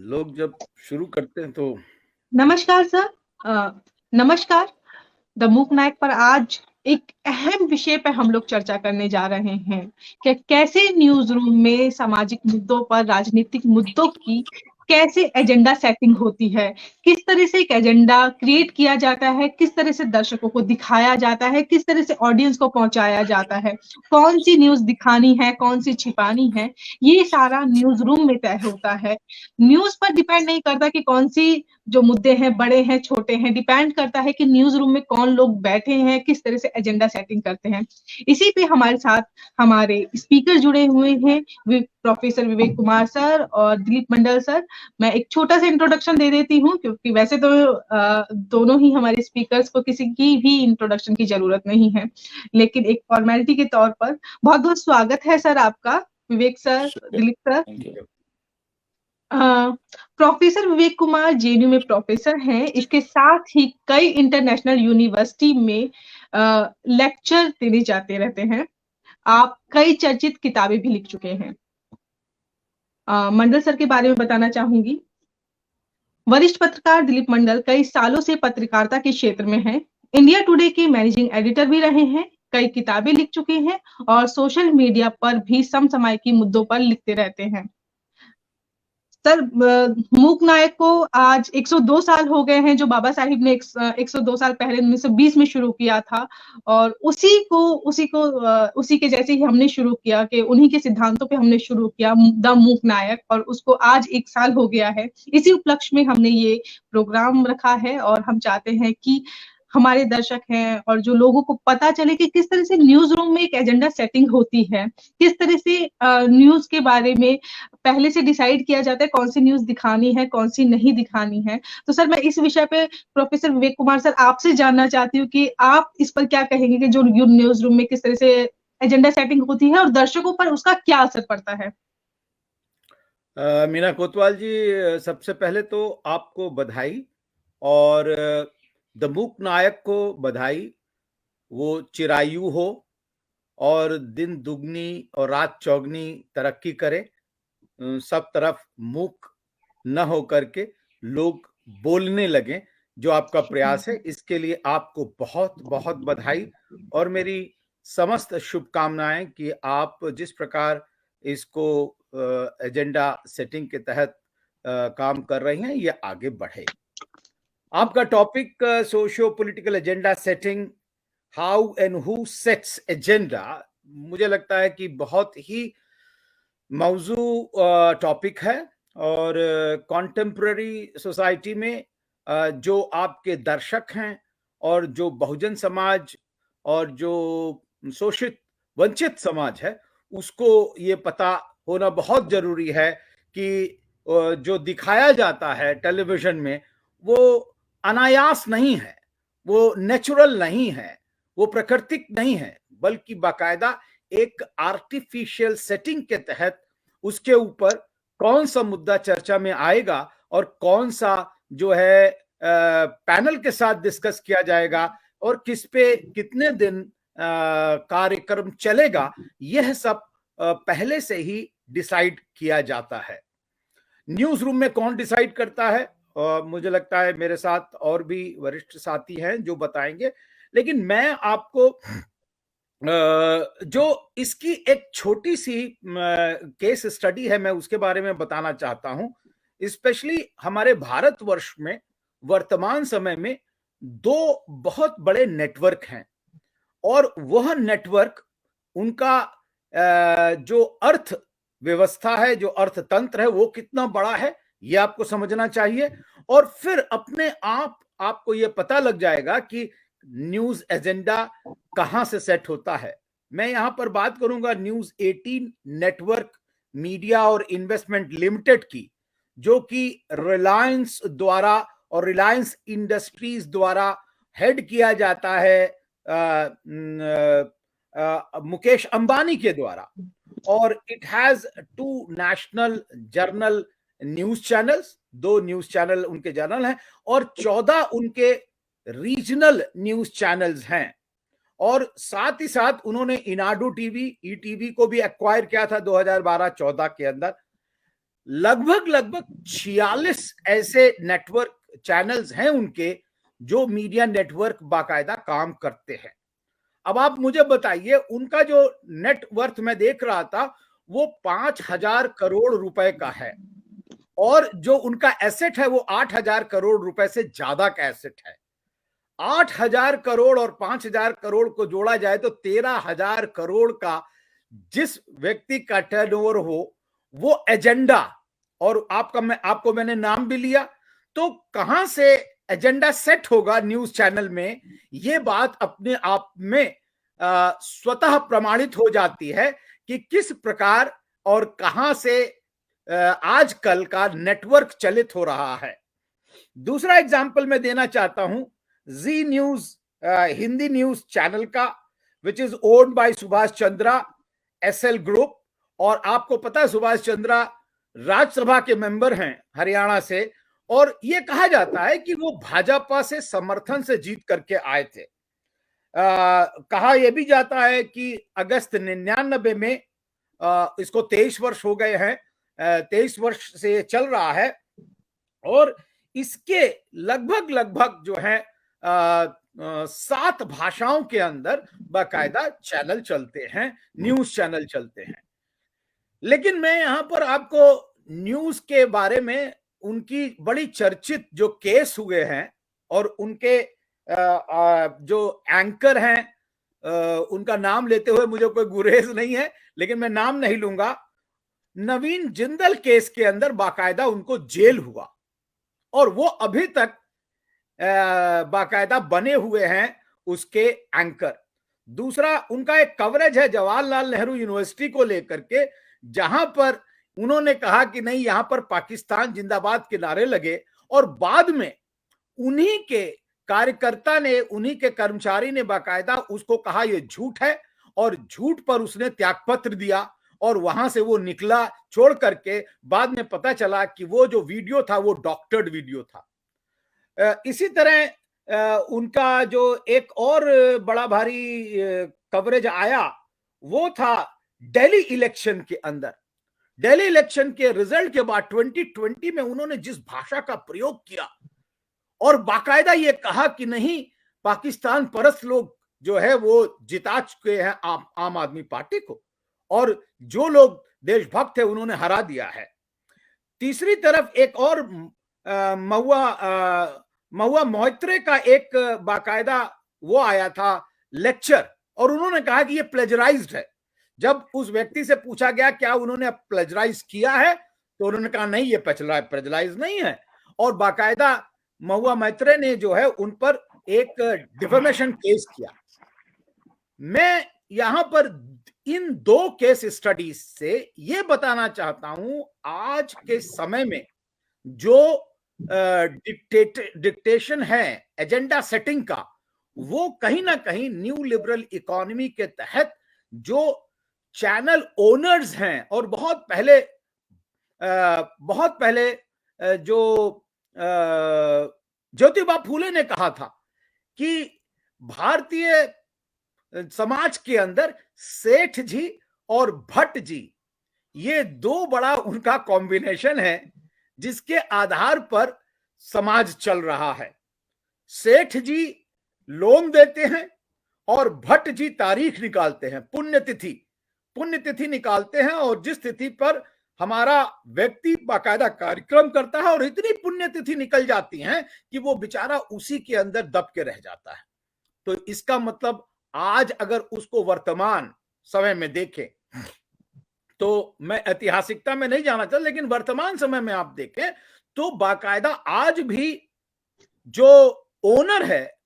लोग जब शुरू करते हैं तो नमस्कार सर। नमस्कार। द मूक नायक पर आज एक अहम विषय पर हम लोग चर्चा करने जा रहे हैं कि कैसे न्यूज रूम में सामाजिक मुद्दों पर राजनीतिक मुद्दों की कैसे एजेंडा सेटिंग होती है, किस तरह से एक एजेंडा क्रिएट किया जाता है, किस तरह से दर्शकों को दिखाया जाता है, किस तरह से ऑडियंस को पहुंचाया जाता है, कौन सी न्यूज दिखानी है, कौन सी छिपानी है, ये सारा न्यूज रूम में तय होता है। न्यूज पर डिपेंड नहीं करता कि कौन सी जो मुद्दे हैं बड़े हैं छोटे हैं, डिपेंड करता है कि न्यूज रूम में कौन लोग बैठे हैं, किस तरह से एजेंडा सेटिंग करते हैं। इसी पे हमारे साथ हमारे स्पीकर जुड़े हुए हैं, प्रोफेसर विवेक कुमार सर और दिलीप मंडल सर। मैं एक छोटा सा इंट्रोडक्शन दे देती हूँ, क्योंकि वैसे तो दोनों ही हमारे स्पीकर्स को किसी की भी इंट्रोडक्शन की जरूरत नहीं है, लेकिन एक फॉर्मेलिटी के तौर पर बहुत बहुत स्वागत है सर आपका। Vivek sir, Dilip sir. Thank you. Professor Vivek Kumar JNU में प्रोफेसर हैं, इसके साथ ही कई इंटरनेशनल यूनिवर्सिटी में लेक्चर देने जाते रहते हैं। आप कई चर्चित किताबें भी लिख चुके हैं। मंडल सर के बारे में बताना चाहूंगी। वरिष्ठ पत्रकार दिलीप मंडल कई सालों से पत्रकारिता के क्षेत्र में हैं। इंडिया टुडे के मैनेजिंग एडिटर भी रहे हैं, कई किताबें लिख चुके हैं और सोशल मीडिया पर भी समसामयिक मुद्दों पर लिखते रहते हैं। सर, मूक नायक को आज 102 साल हो गए हैं, जो बाबा साहिब ने 102 साल पहले 1920 में शुरू किया था, और उसी के जैसे ही हमने शुरू किया कि उन्हीं के सिद्धांतों पे हमने शुरू किया द मूक नायक, और उसको आज 1 साल हो गया है। इसी उपलक्ष्य में हमने ये प्रोग्राम रखा है और हम चाहते हैं कि हमारे दर्शक हैं और जो लोगों को पता चले कि किस तरह से न्यूज रूम में एक एजेंडा सेटिंग होती है, किस तरह से न्यूज के बारे में पहले से डिसाइड किया जाता है कौन सी न्यूज दिखानी है, कौन सी नहीं दिखानी है। तो सर, मैं इस विषय पे प्रोफेसर विवेक कुमार सर आपसे जानना चाहती हूँ कि आप इस पर क्या कहेंगे कि जो न्यूज रूम में किस तरह से एजेंडा सेटिंग होती है और दर्शकों पर उसका क्या असर पड़ता है। मीना कोतवाल जी, सबसे पहले तो आपको बधाई, और द मूक नायक को बधाई। वो चिरायु हो और दिन दुगनी और रात चौगनी तरक्की करे, सब तरफ मूक न हो करके लोग बोलने लगे। जो आपका प्रयास है, इसके लिए आपको बहुत बहुत बधाई और मेरी समस्त शुभकामनाएं कि आप जिस प्रकार इसको एजेंडा सेटिंग के तहत काम कर रही हैं, ये आगे बढ़े। आपका topic socio political agenda setting, how and who sets agenda, मुझे लगता है कि बहुत ही मौजू टॉपिक है। और कॉन्टेम्प्ररी सोसाइटी में जो आपके दर्शक हैं और जो बहुजन समाज और जो शोषित वंचित समाज है, उसको ये पता होना बहुत जरूरी है कि जो दिखाया जाता है टेलीविजन में, वो अनायास नहीं है, वो नेचुरल नहीं है, वो प्राकृतिक नहीं है, बल्कि बाकायदा एक आर्टिफिशियल सेटिंग के तहत उसके ऊपर कौन सा मुद्दा चर्चा में आएगा और कौन सा जो है पैनल के साथ डिस्कस किया जाएगा और किस पे कितने दिन कार्यक्रम चलेगा, यह सब पहले से ही डिसाइड किया जाता है। न्यूज रूम में कौन डिसाइड करता है? मुझे लगता है मेरे साथ और भी वरिष्ठ साथी हैं जो बताएंगे, लेकिन मैं आपको जो इसकी एक छोटी सी केस स्टडी है, मैं उसके बारे में बताना चाहता हूं। स्पेशली हमारे भारतवर्ष में वर्तमान समय में दो बहुत बड़े नेटवर्क हैं, और वह नेटवर्क, उनका जो अर्थ व्यवस्था है, जो अर्थतंत्र है, वो कितना बड़ा है, ये आपको समझना चाहिए। और फिर अपने आप आपको ये पता लग जाएगा कि न्यूज एजेंडा कहां से सेट होता है। मैं यहां पर बात करूंगा न्यूज 18 नेटवर्क मीडिया और इन्वेस्टमेंट लिमिटेड की, जो कि रिलायंस द्वारा और रिलायंस इंडस्ट्रीज द्वारा हेड किया जाता है मुकेश अंबानी के द्वारा। और it has 2 national journal news channels, 2 news channel उनके जर्नल हैं, और 14 उनके रीजनल न्यूज चैनल्स हैं। और साथ ही साथ उन्होंने इनाडू टीवी, ईटीवी को भी एक्वायर किया था 2012-14 के अंदर। लगभग लगभग 46 ऐसे नेटवर्क चैनल्स हैं उनके, जो मीडिया नेटवर्क बाकायदा काम करते हैं। अब आप मुझे बताइए, उनका जो नेटवर्थ मैं देख रहा था वो 5,000 करोड़ रुपए का है, और जो उनका एसेट है वो 8,000 करोड़ रुपए से ज्यादा का एसेट है। 8,000 करोड़ और 5,000 करोड़ को जोड़ा जाए तो 13,000 करोड़ का जिस व्यक्ति का टर्नओवर हो, वो एजेंडा, और आपको मैंने नाम भी लिया, तो कहां से एजेंडा सेट होगा न्यूज चैनल में, ये बात अपने आप में स्वतः प्रमाणित हो जाती है कि किस प्रकार और कहां से आजकल का नेटवर्क चलित हो रहा है। दूसरा एग्जाम्पल मैं देना चाहता हूं Zee news, Hindi news channel का, which is owned by Subhash Chandra Essel group. और आपको पता है सुभाष चंद्रा राज्यसभा के मेंबर हैं हरियाणा से, और यह कहा जाता है कि वो भाजपा से समर्थन से जीत करके आए थे। कहा यह भी जाता है कि अगस्त 99 में, इसको 23 वर्ष हो गए हैं, 23 वर्ष से चल रहा है, और इसके लगभग लगभग जो है 7 भाषाओं के अंदर बाकायदा चैनल चलते हैं, न्यूज चैनल चलते हैं। लेकिन मैं यहां पर आपको न्यूज के बारे में उनकी बड़ी चर्चित जो केस हुए हैं और उनके जो एंकर हैं, उनका नाम लेते हुए मुझे कोई गुरेज नहीं है, लेकिन मैं नाम नहीं लूंगा। नवीन जिंदल केस के अंदर बाकायदा उनको जेल हुआ, और वो अभी तक बाकायदा बने हुए हैं उसके एंकर। दूसरा, उनका एक कवरेज है जवाहरलाल नेहरू यूनिवर्सिटी को लेकर के, जहां पर उन्होंने कहा कि नहीं, यहां पर पाकिस्तान जिंदाबाद के नारे लगे, और बाद में उन्हीं के कार्यकर्ता ने, उन्हीं के कर्मचारी ने बाकायदा उसको कहा यह झूठ है, और झूठ पर उसने त्यागपत्र दिया, और वहां से वो निकला छोड़ करके। बाद में पता चला कि वो जो वीडियो था वो डॉक्टर्ड वीडियो था। इसी तरह उनका जो एक और बड़ा भारी कवरेज आया वो था दिल्ली इलेक्शन के अंदर। दिल्ली इलेक्शन के रिजल्ट के बाद 2020 में उन्होंने जिस भाषा का प्रयोग किया, और बाकायदा ये कहा कि नहीं, पाकिस्तान परस्त लोग जो है वो जिता चुके हैं आम आदमी पार्टी को, और जो लोग देशभक्त थे उन्होंने हरा दिया है। तीसरी तरफ एक और महुआ मोइत्रे का एक बाकायदा वो आया था लेक्चर, और उन्होंने कहा कि ये प्लेजराइज्ड है। जब उस व्यक्ति से पूछा गया क्या उन्होंने प्लेजराइज किया है, तो उन्होंने कहा नहीं, ये प्लेजराइज नहीं है, और बाकायदा महुआ मोइत्रे ने जो है उन पर एक डिफेमेशन केस किया। मैं यहां पर इन 2 केस स्टडीज से ये बताना चाहता हूं, आज के समय में जो डिक्टेशन है एजेंडा सेटिंग का, वो कहीं ना कहीं न्यू लिबरल इकोनॉमी के तहत जो चैनल ओनर्स हैं, और बहुत पहले जो ज्योतिबा फूले ने कहा था कि भारतीय समाज के अंदर सेठ जी और भट्ट जी, ये 2 बड़ा उनका कॉम्बिनेशन है जिसके आधार पर समाज चल रहा है। सेठ जी लोन देते हैं और भट्ट जी तारीख निकालते हैं, पुण्यतिथि निकालते हैं, और जिस तिथि पर हमारा व्यक्ति बाकायदा कार्यक्रम करता है, और इतनी पुण्यतिथि निकल जाती हैं कि वो बेचारा उसी के अंदर दब के रह जाता है। तो इसका मतलब आज अगर उसको वर्तमान समय में देखें, तो मैं ऐतिहासिकता में नहीं जाना चाहता, लेकिन वर्तमान समय में आप देखें तो बाकायदा आज भी जो ओनर है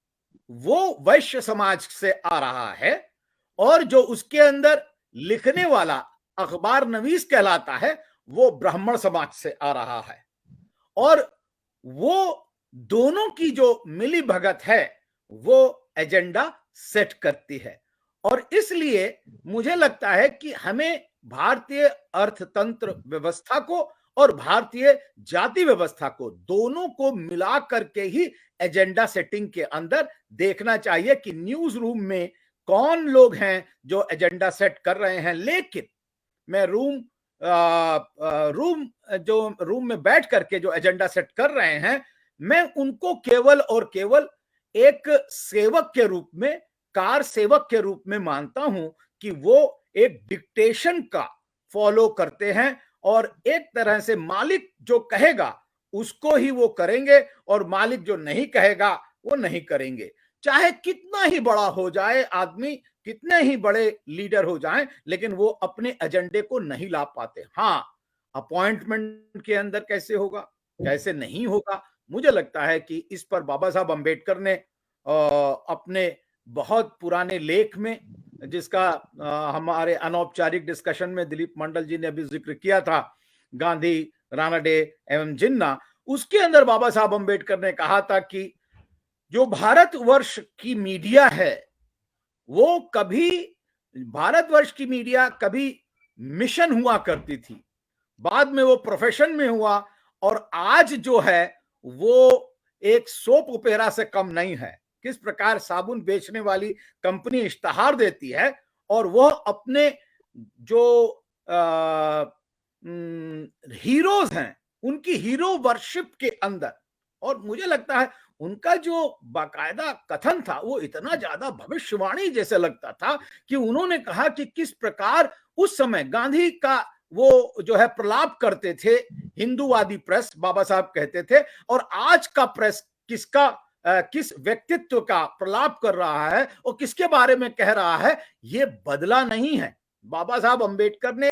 वो वैश्य समाज से आ रहा है, और जो उसके अंदर लिखने वाला अखबार नवीस कहलाता है वो ब्राह्मण समाज से आ रहा है। और वो दोनों की जो मिली भगत है वो एजेंडा सेट करती है। और इसलिए मुझे लगता है कि हमें भारतीय अर्थतंत्र व्यवस्था को और भारतीय जाति व्यवस्था को, दोनों को मिला करके ही एजेंडा सेटिंग के अंदर देखना चाहिए कि न्यूज रूम में कौन लोग हैं जो एजेंडा सेट कर रहे हैं। लेकिन मैं रूम में बैठ करके जो एजेंडा सेट कर रहे हैं, मैं उनको केवल और केवल एक सेवक के रूप में, कार सेवक के रूप में मानता हूं कि वो एक डिक्टेशन का फॉलो करते हैं और एक तरह से मालिक जो कहेगा उसको ही वो करेंगे और मालिक जो नहीं कहेगा वो नहीं करेंगे। चाहे कितना ही बड़ा हो जाए आदमी, कितने ही बड़े लीडर हो जाएं, लेकिन वो अपने एजेंडे को नहीं ला पाते। हाँ, अपॉइंटमेंट के अंदर कैसे होगा, कैसे नहीं होगा, मुझे लगता है कि इस पर बाबा साहब अम्बेडकर ने अपने बहुत पुराने लेख में, जिसका हमारे अनौपचारिक डिस्कशन में दिलीप मंडल जी ने अभी जिक्र किया था, गांधी, रानाडे एवं जिन्ना, उसके अंदर बाबा साहब अम्बेडकर ने कहा था कि जो भारतवर्ष की मीडिया है वो कभी, भारतवर्ष की मीडिया कभी मिशन हुआ करती थी, बाद में वो प्रोफेशन में हुआ, और आज जो है वो एक सोप ओपेरा से कम नहीं है। किस प्रकार साबुन बेचने वाली कंपनी इश्तहार देती है और वह अपने जो हीरोज हैं उनकी हीरो वर्शिप के अंदर, और मुझे लगता है उनका जो बाकायदा कथन था वो इतना ज्यादा भविष्यवाणी जैसे लगता था कि उन्होंने कहा कि किस प्रकार उस समय गांधी का वो जो है प्रलाप करते थे हिंदूवादी प्रेस, बाबा साहब कहते थे, और आज का प्रेस किसका किस व्यक्तित्व का प्रलाप कर रहा है और किसके बारे में कह रहा है, ये बदला नहीं है। बाबा साहब अम्बेडकर ने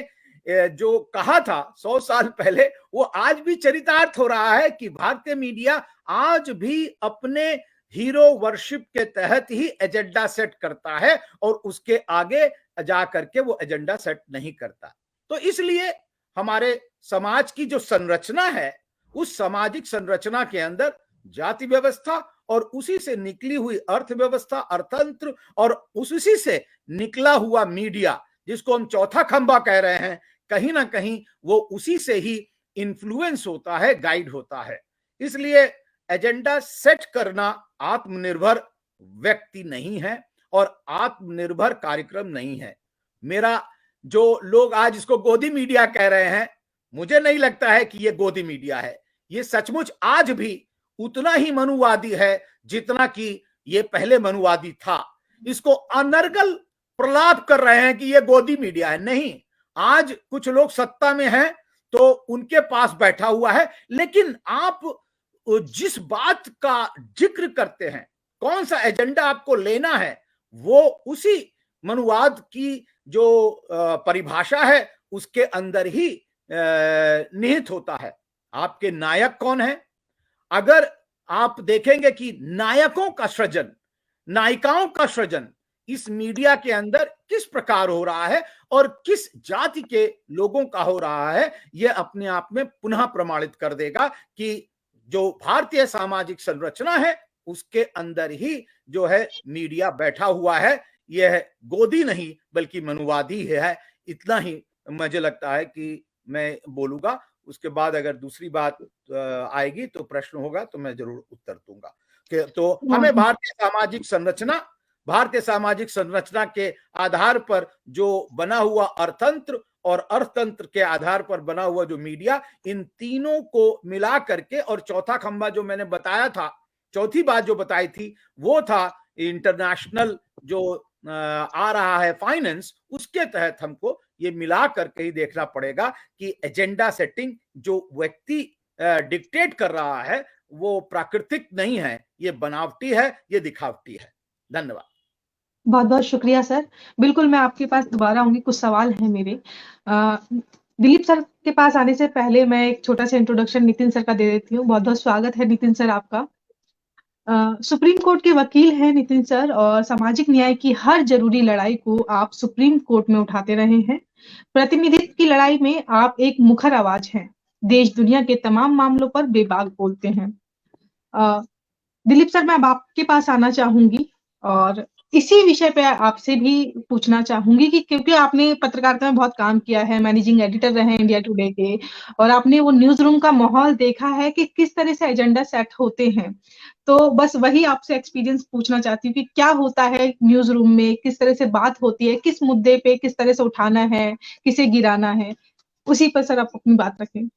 जो कहा था 100 साल पहले, वो आज भी चरितार्थ हो रहा है कि भारतीय मीडिया आज भी अपने हीरो वर्शिप के तहत ही एजेंडा सेट करता है और उसके आगे जा करके वो एजेंडा सेट नहीं करता। तो इसलिए हमारे समाज की जो संरचना है, उस सामाजिक संरचना के अंदर जाति व्यवस्था और उसी से निकली हुई अर्थव्यवस्था, अर्थतंत्र, और उसी से निकला हुआ मीडिया, जिसको हम चौथा खंभा कह रहे हैं, कहीं ना कहीं वो उसी से ही इन्फ्लुएंस होता है, गाइड होता है। इसलिए एजेंडा सेट करना आत्मनिर्भर व्यक्ति नहीं है और आत्मनिर्भर कार्यक्रम नहीं है। मेरा जो लोग आज इसको गोदी मीडिया कह रहे हैं, मुझे नहीं लगता है कि ये गोदी मीडिया है। ये सचमुच आज भी उतना ही मनुवादी है जितना कि ये पहले मनुवादी था। इसको अनर्गल प्रलाप कर रहे हैं कि ये गोदी मीडिया है। नहीं, आज कुछ लोग सत्ता में हैं तो उनके पास बैठा हुआ है, लेकिन आप जिस बात का जिक्र करते हैं, कौन सा एजेंडा आपको लेना है, वो उसी मनुवाद की जो परिभाषा है उसके अंदर ही निहित होता है। आपके नायक कौन है? अगर आप देखेंगे कि नायकों का सृजन, नायिकाओं का सृजन इस मीडिया के अंदर किस प्रकार हो रहा है और किस जाति के लोगों का हो रहा है, यह अपने आप में पुनः प्रमाणित कर देगा कि जो भारतीय सामाजिक संरचना है उसके अंदर ही जो है मीडिया बैठा हुआ है। यह गोदी नहीं बल्कि मनुवादी है। इतना ही मुझे लगता है कि मैं बोलूंगा। उसके बाद अगर दूसरी बात आएगी तो प्रश्न होगा तो मैं जरूर उत्तर दूंगा। तो हमें भारतीय सामाजिक संरचना के आधार पर जो बना हुआ अर्थतंत्र और अर्थतंत्र के आधार पर बना हुआ जो मीडिया, इन तीनों को मिला करके, और चौथा खंभा जो मैंने बताया था, चौथी बात जो बताई थी वो था इंटरनेशनल जो आ रहा है फाइनेंस, उसके तहत हमको ये मिला करके ही देखना पड़ेगा कि एजेंडा सेटिंग जो व्यक्ति डिक्टेट कर रहा है वो प्राकृतिक नहीं है, ये बनावटी है, ये दिखावटी है। धन्यवाद। बहुत बहुत शुक्रिया सर। बिल्कुल मैं आपके पास दोबारा आऊंगी, कुछ सवाल हैं मेरे। दिलीप सर के पास आने से पहले मैं एक छोटा सा इंट्रोडक्शन नितिन सर का दे देती हूँ। बहुत बहुत स्वागत है नितिन सर आपका। सुप्रीम कोर्ट के वकील हैं नितिन सर, और सामाजिक न्याय की हर जरूरी लड़ाई को आप सुप्रीम कोर्ट में उठाते रहे हैं। प्रतिनिधित्व की लड़ाई में आप एक मुखर आवाज हैं, देश दुनिया के तमाम मामलों पर बेबाक बोलते हैं। दिलीप सर, मैं अब आपके पास आना चाहूंगी और इसी विषय पे आपसे भी पूछना चाहूंगी कि क्योंकि आपने पत्रकारिता में बहुत काम किया है, मैनेजिंग एडिटर रहे इंडिया टुडे के, और आपने वो न्यूज रूम का माहौल देखा है कि किस तरह से एजेंडा सेट होते हैं। तो बस वही आपसे एक्सपीरियंस पूछना चाहती हूँ कि क्या होता है न्यूज रूम में, किस तरह से बात होती है, किस मुद्दे पे किस तरह से उठाना है, किसे गिराना है, उसी पर सर आप अपनी बात रखें।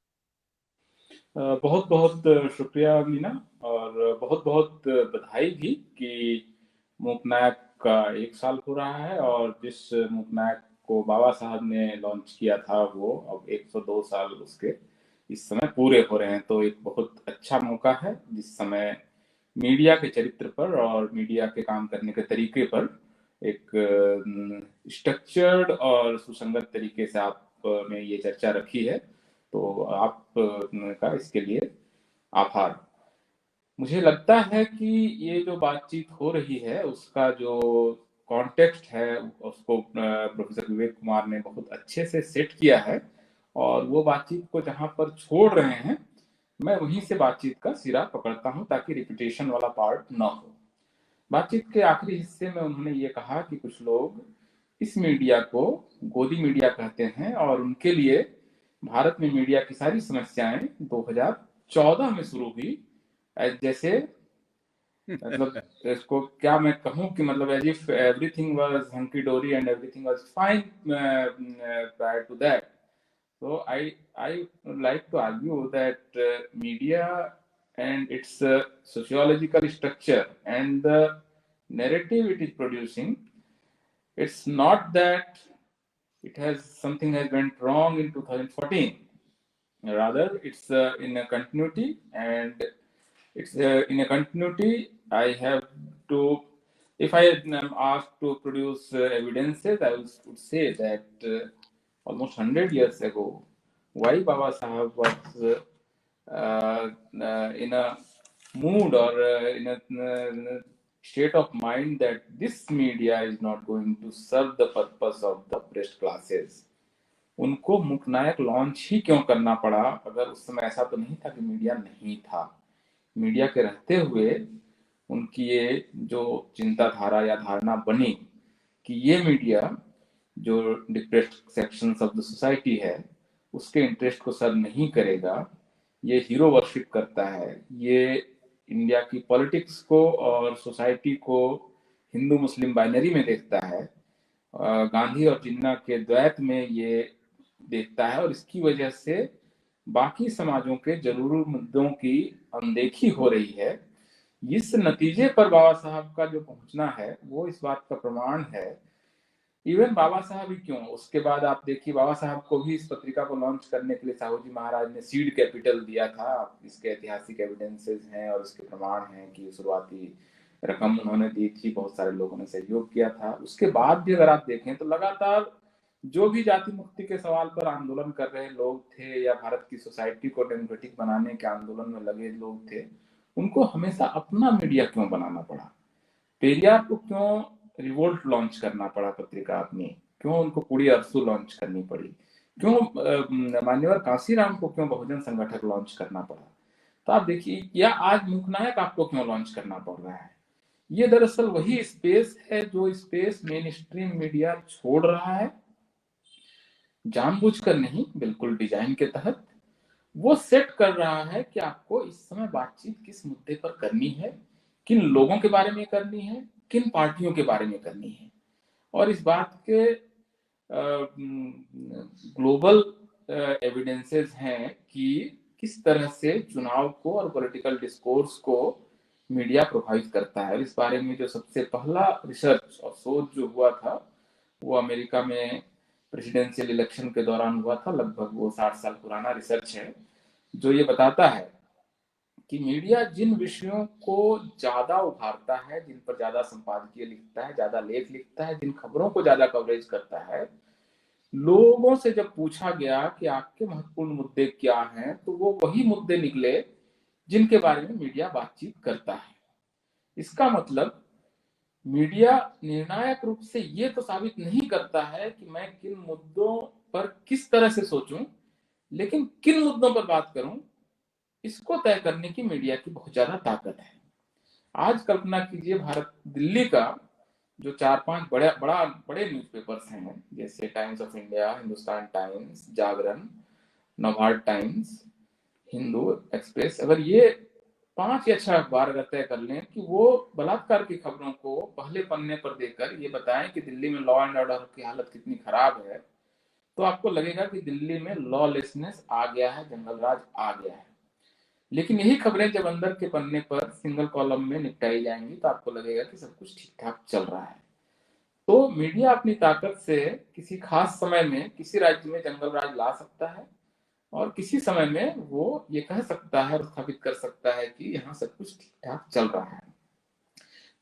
बहुत बहुत शुक्रिया मीना, और बहुत बहुत बधाई भी कि मूकनायक का 1 साल हो रहा है, और जिस मूकनायक को बाबा साहब ने लॉन्च किया था वो अब 102 साल उसके इस समय पूरे हो रहे हैं। तो एक बहुत अच्छा मौका है जिस समय मीडिया के चरित्र पर और मीडिया के काम करने के तरीके पर एक स्ट्रक्चर्ड और सुसंगत तरीके से आपने ये चर्चा रखी है, तो आप का इसके लिए आभार। मुझे लगता है कि ये जो बातचीत हो रही है उसका जो कॉन्टेक्स्ट है उसको प्रोफेसर विवेक कुमार ने बहुत अच्छे से सेट किया है, और वो बातचीत को जहां पर छोड़ रहे हैं मैं वहीं से बातचीत का सिरा पकड़ता हूं ताकि रिपीटेशन वाला पार्ट ना हो। बातचीत के आखिरी हिस्से में उन्होंने ये कहा कि कुछ लोग इस मीडिया को गोदी मीडिया कहते हैं, और उनके लिए भारत में मीडिया की सारी समस्याएं 2014 में शुरू हुई। जैसे मतलब इसको क्या मैं कहूं कि मतलब as if everything was hunky dory and everything was fine prior to that. So I would like to argue that media and its sociological structure and the narrative it is producing, it's not that it has something has went wrong in 2014. Rather, it's in a continuity, and it's in a continuity. I have to, if I am asked to produce evidences, I would say that almost 100 years ago, why Baba Sahib was in a mood or in a state of mind that this media is not going to serve the purpose of the oppressed classes. उनको Mooknayak launch ही क्यों करना पड़ा? अगर उस समय ऐसा तो नहीं था कि मीडिया नहीं था। मीडिया के रहते हुए उनकी ये जो चिंताधारा या धारणा बनी कि ये मीडिया जो depressed sections of the society है उसके इंटरेस्ट को सर्व नहीं करेगा, ये हीरो वर्शिप करता है, ये इंडिया की पॉलिटिक्स को और सोसाइटी को हिंदू मुस्लिम बाइनरी में देखता है, गांधी और जिन्ना के द्वैत में ये देखता है, और इसकी वजह से बाकी समाजों के जरूरी मुद्दों की अनदेखी हो रही है। इस नतीजे पर बाबा साहब का जो पहुंचना है वो इस बात का प्रमाण है। इवन बाबा साहब ही क्यों, उसके बाद आप देखिए बाबा साहब को भी इस पत्रिका को लॉन्च करने के लिए साहू जी महाराज ने सीड कैपिटल दिया था। इसके ऐतिहासिक एविडेंसेस हैं और इसके प्रमाण हैं कि शुरुआती रकम उन्होंने दी थी, बहुत सारे लोगों ने सहयोग किया था। उसके बाद भी अगर आप देखें तो लगातार जो भी जाति मुक्ति के सवाल पर आंदोलन कर रहे लोग थे या भारत की सोसाइटी को डेमोक्रेटिक बनाने के आंदोलन में लगे लोग थे, उनको हमेशा अपना मीडिया क्यों बनाना पड़ा? पेरियार को क्यों रिवोल्ट लॉन्च करना पड़ा पत्रिका अपनी? क्यों उनको पूरी अरसू लॉन्च करनी पड़ी? क्यों मान्यवर कांसीराम को क्यों बहुजन संगठक लॉन्च करना पड़ा? तो आप देखिए, या आज मूकनायक आपको क्यों लॉन्च करना पड़ रहा है? ये दरअसल वही स्पेस है जो स्पेस मेन स्ट्रीम मीडिया छोड़ रहा है, जानबूझकर नहीं, बिल्कुल डिजाइन के तहत। वो सेट कर रहा है कि आपको इस समय बातचीत किस मुद्दे पर करनी है, किन लोगों के बारे में करनी है, किन पार्टियों के बारे में करनी है। और इस बात के ग्लोबल एविडेंसेस हैं कि किस तरह से चुनाव को और पॉलिटिकल डिस्कोर्स को मीडिया प्रभावित करता है। और इस बारे में जो सबसे पहला रिसर्च और शोध जो हुआ था वो अमेरिका में प्रेसिडेंशियल इलेक्शन के दौरान हुआ था। लगभग वो 60 साल पुराना रिसर्च है जो ये बताता है कि मीडिया जिन विषयों को ज्यादा उभारता है, जिन पर ज्यादा संपादकीय लिखता है, ज्यादा लेख लिखता है, जिन खबरों को ज्यादा कवरेज करता है, लोगों से जब पूछा गया कि आपके महत्वपूर्ण मुद्दे क्या हैं, तो वो वही मुद्दे निकले जिनके बारे में मीडिया बातचीत करता है। इसका मतलब मीडिया निर्णायक रूप से ये तो साबित नहीं करता है कि मैं किन मुद्दों पर किस तरह से सोचूं, लेकिन किन मुद्दों पर बात करूं इसको तय करने की मीडिया की बहुत ज्यादा ताकत है। आज कल्पना कीजिए भारत दिल्ली का जो 4-5 बड़े न्यूज़पेपर्स हैं, जैसे times of India, Hindustan times, Jagran, Navbharat times, Hindu express, अगर ये 5 या 6 अखबार अगर तय कर लें कि वो बलात्कार की खबरों को पहले पन्ने पर देकर ये बताएं कि दिल्ली में लॉ एंड ऑर्डर की हालत कितनी खराब है, तो आपको लगेगा कि दिल्ली में लॉलेसनेस आ गया है, जंगल राज आ गया है। लेकिन यही खबरें जब अंदर के पन्ने पर सिंगल कॉलम में निपटाई जाएंगी तो आपको लगेगा कि सब कुछ ठीक ठाक चल रहा है। तो मीडिया अपनी ताकत से किसी खास समय में किसी राज्य में जंगल राज ला सकता है और किसी समय में वो ये कह सकता है और स्थापित कर सकता है कि यहाँ सब कुछ ठीक ठाक चल रहा है।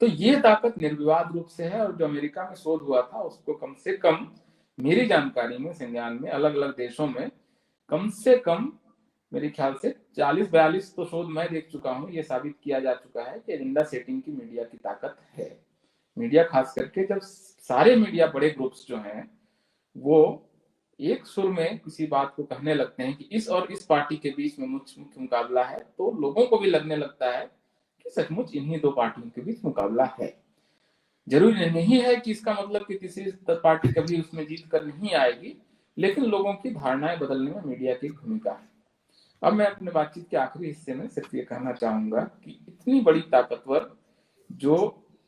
तो ये ताकत निर्विवाद रूप से है। और जो अमेरिका में शोध हुआ था उसको कम से कम मेरी जानकारी में संज्ञान में अलग अलग देशों में कम से कम मेरे ख्याल से 40-42 तो शोध मैं देख चुका हूँ। ये साबित किया जा चुका है कि एजेंडा सेटिंग की मीडिया की ताकत है। मीडिया खास करके जब सारे मीडिया बड़े ग्रुप्स जो हैं वो एक सुर में किसी बात को कहने लगते हैं कि इस और इस पार्टी के बीच में मुख्य मुकाबला है, तो लोगों को भी लगने लगता है कि सचमुच इन्हीं दो पार्टियों के बीच मुकाबला है। जरूरी नहीं है कि इसका मतलब कि तीसरी पार्टी कभी उसमें जीत कर नहीं आएगी, लेकिन लोगों की धारणाएं बदलने में मीडिया की भूमिका है। अब मैं अपने बातचीत के आखिरी हिस्से में सिर्फ ये कहना चाहूंगा कि इतनी बड़ी ताकतवर जो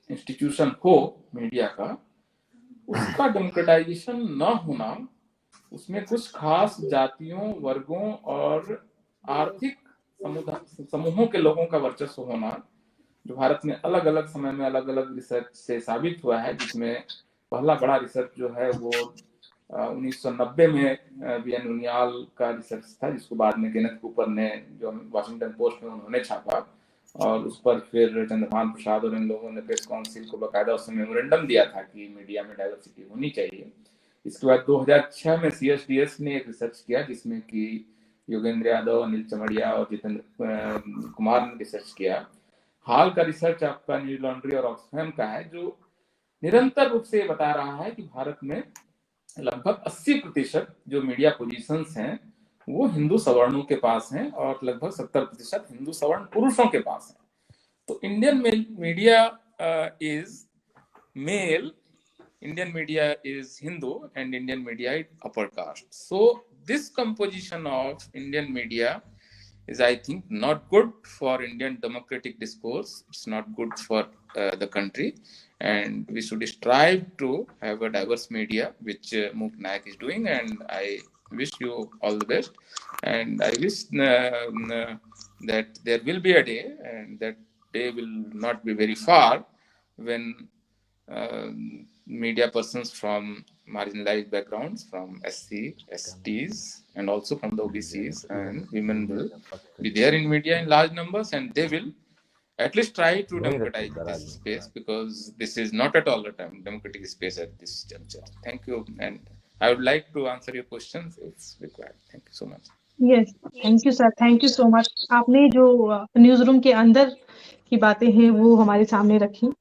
इंस्टीट्यूशन हो मीडिया का, उसका डेमोक्रेटाइजेशन न होना, उसमें कुछ खास जातियों, वर्गों और आर्थिक समूहों के लोगों का वर्चस्व होना, जो भारत में अलग अलग समय में अलग अलग रिसर्च से साबित हुआ है, जिसमें पहला बड़ा रिसर्च जो है वो 1990 में बीएन उनियाल का रिसर्च था, जिसको बाद में केनेथ कूपर ने जो वाशिंगटन पोस्ट में उन्होंने छापा, और उस पर फिर चंद्रभान प्रसाद और इन लोगों ने प्रेस काउंसिल को बकायदा उसमें मेमोरेंडम दिया था कि मीडिया में डाइवर्सिटी होनी चाहिए। इसके बाद 2006 में सीएसडीएस ने एक रिसर्च किया जिसमें कि योगेंद्र यादव, अनिल चमड़िया और जितेंद्र कुमार ने रिसर्च किया। हाल का रिसर्च आपका न्यूज लॉन्ड्री और ऑक्सफैम का है, जो निरंतर रूप से बता रहा है कि भारत में लगभग 80% जो मीडिया पोजीशंस हैं वो हिंदू सवर्णों के पास हैं और लगभग 70% हिंदू सवर्ण पुरुषों के पास हैं। तो Indian media is male, Indian media is Hindu, and Indian media is upper caste. So this composition of Indian media is, I think, not good for Indian democratic discourse. It's not good for the country, and we should strive to have a diverse media, which Mook Naik is doing. And I wish you all the best. And I wish that there will be a day, and that day will not be very far, when media persons from marginalized backgrounds, from SC, STs, and also from the OBCs and women will be there in media in large numbers, and they will at least try to democratize this space, because this is not at all a democratic space at this juncture. Thank you, and I would like to answer your questions if required. Thank you so much. Yes, thank you sir, thank you so much. आपने जो news room के अंदर की बातें हैं वो हमारे सामने रखी।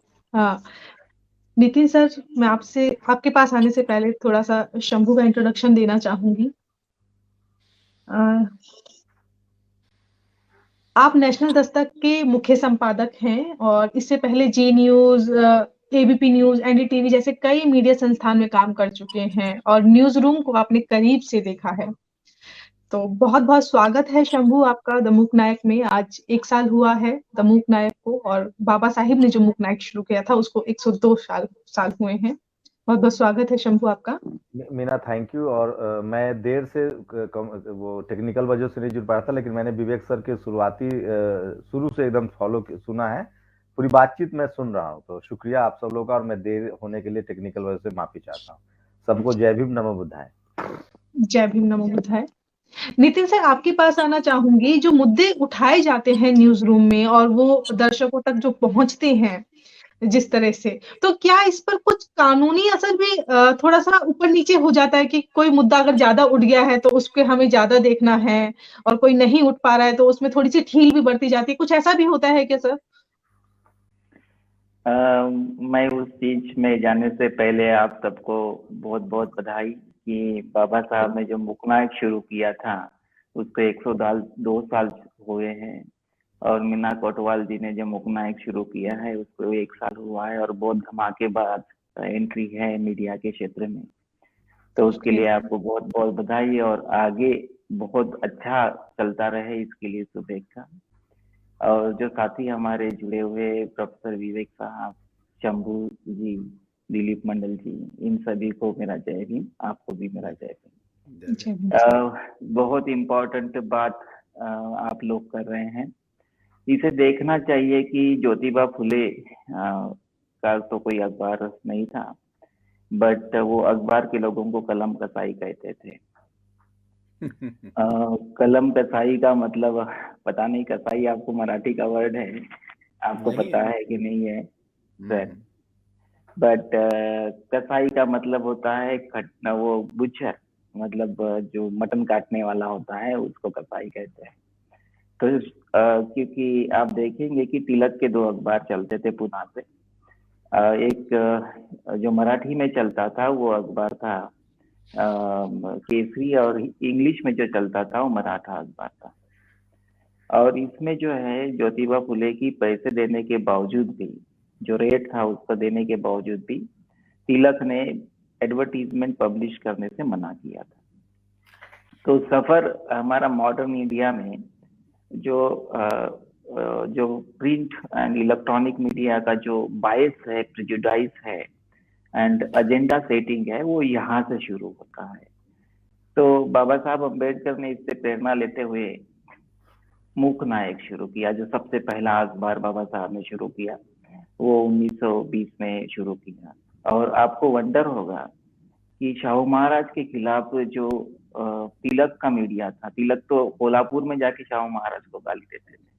नितिन सर, मैं आपसे आपके पास आने से पहले थोड़ा सा शंभू का इंट्रोडक्शन देना चाहूंगी। आप नेशनल दस्तक के मुख्य संपादक हैं और इससे पहले जी न्यूज, एबीपी न्यूज, एनडीटीवी जैसे कई मीडिया संस्थान में काम कर चुके हैं और न्यूज रूम को आपने करीब से देखा है। तो बहुत बहुत स्वागत है शंभू आपका द मूक नायक में। आज 1 साल हुआ है द मूक नायक को, और बाबा साहिब ने जो मूक नायक शुरू किया था उसको 102 साल हुए हैं। बहुत बहुत स्वागत है शंभू आपका। Meena, thank you. और मैं देर से वो टेक्निकल वजह से नहीं जुड़ पाया था, लेकिन मैंने विवेक सर के शुरू से एकदम सुना है। पूरी बातचीत मैं सुन रहा हूँ, तो शुक्रिया आप सब लोगों का। और मैं देर होने के लिए टेक्निकल वजह से माफी चाहता हूँ। सबको जय भीम, नमो बुद्धाय। जय भीम, नमो बुद्धाय। नितिन सर, आपके पास आना चाहूंगी। जो मुद्दे उठाए जाते हैं न्यूज रूम में और वो दर्शकों तक जो पहुंचते हैं जिस तरह से, तो क्या इस पर कुछ कानूनी असर भी थोड़ा सा ऊपर नीचे हो जाता है कि कोई मुद्दा अगर ज्यादा उठ गया है तो उसके हमें ज्यादा देखना है, और कोई नहीं उठ पा रहा है तो उसमें थोड़ी सी ढील भी बढ़ती जाती है? कुछ ऐसा भी होता है क्या सर? मैं उस चीज में जाने से पहले आप सबको बहुत बहुत बधाई कि बाबा साहब ने जो मूक नायक शुरू किया था उसको 102 साल हुए हैं, और मीना कोटवाल जी ने जो मूक नायक शुरू किया है उसको 1 साल हुआ है, और बहुत धमाकेबाज एंट्री है मीडिया के क्षेत्र में। तो उसके लिए आपको बहुत बहुत बधाई, और आगे बहुत अच्छा चलता रहे इसके लिए शुभेच्छा। और जो साथी हमारे जुड़े हुए प्रोफेसर विवेक साहब, शंभू जी, दिलीप मंडल जी, इन सभी को मेरा जय भीम। आपको भी मेरा जय भीम। बहुत इम्पोर्टेंट बात आप लोग कर रहे हैं। इसे देखना चाहिए कि ज्योतिबा फुले का तो कोई अखबार नहीं था, बट वो अखबार के लोगों को कलम कसाई कहते थे। कलम कसाई का मतलब पता नहीं, कसाई आपको मराठी का वर्ड है, आपको पता है कि नहीं है सर? बट कसाई का मतलब होता है खटना, वो बुचर, मतलब जो मटन काटने वाला होता है उसको कसाई कहते हैं। तो क्योंकि आप देखेंगे कि तिलक के 2 अखबार चलते थे पुणे से। एक जो मराठी में चलता था वो अखबार था केसरी, और इंग्लिश में जो चलता था वो मराठा अखबार था। और इसमें जो है ज्योतिबा फुले की पैसे देने के बावजूद भी, जो रेट था उसको देने के बावजूद भी, तिलक ने एडवर्टीजमेंट पब्लिश करने से मना किया था। तो सफर हमारा मॉडर्न इंडिया में जो प्रिंट एंड इलेक्ट्रॉनिक मीडिया का जो बायस है, प्रेजुडाइज है एंड एजेंडा सेटिंग है, वो यहाँ से शुरू होता है। तो बाबा साहब अम्बेडकर ने इससे प्रेरणा लेते हुए मूक नायक शुरू किया, जो सबसे पहला अखबार बाबा साहब ने शुरू किया, वो 1920 में शुरू किया। और आपको वंडर होगा कि शाहू महाराज के खिलाफ जो तिलक का मीडिया था, तिलक तो कोल्हापुर में जाके शाहू महाराज को गाली देते थे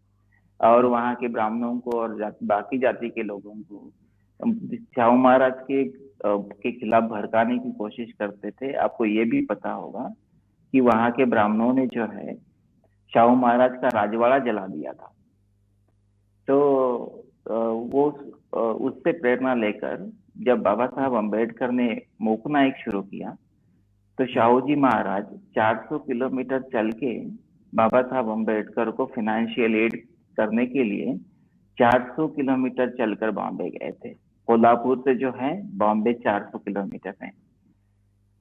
और वहाँ के ब्राह्मणों को और बाकी जाति के लोगों को शाहू महाराज के खिलाफ भड़काने की कोशिश करते थे। आपको ये भी पता होगा कि वहाँ के ब्राह्मणों ने जो है शाहू महाराज का राजवाड़ा जला दिया था। तो वो उससे प्रेरणा लेकर जब बाबा साहब अम्बेडकर ने मूक नायक शुरू किया, तो शाहू जी महाराज 400 किलोमीटर चल के बाबा साहब अम्बेडकर को फाइनेंशियल एड करने के लिए 400 किलोमीटर चलकर बॉम्बे गए थे। कोल्हापुर से जो है बॉम्बे 400 किलोमीटर है।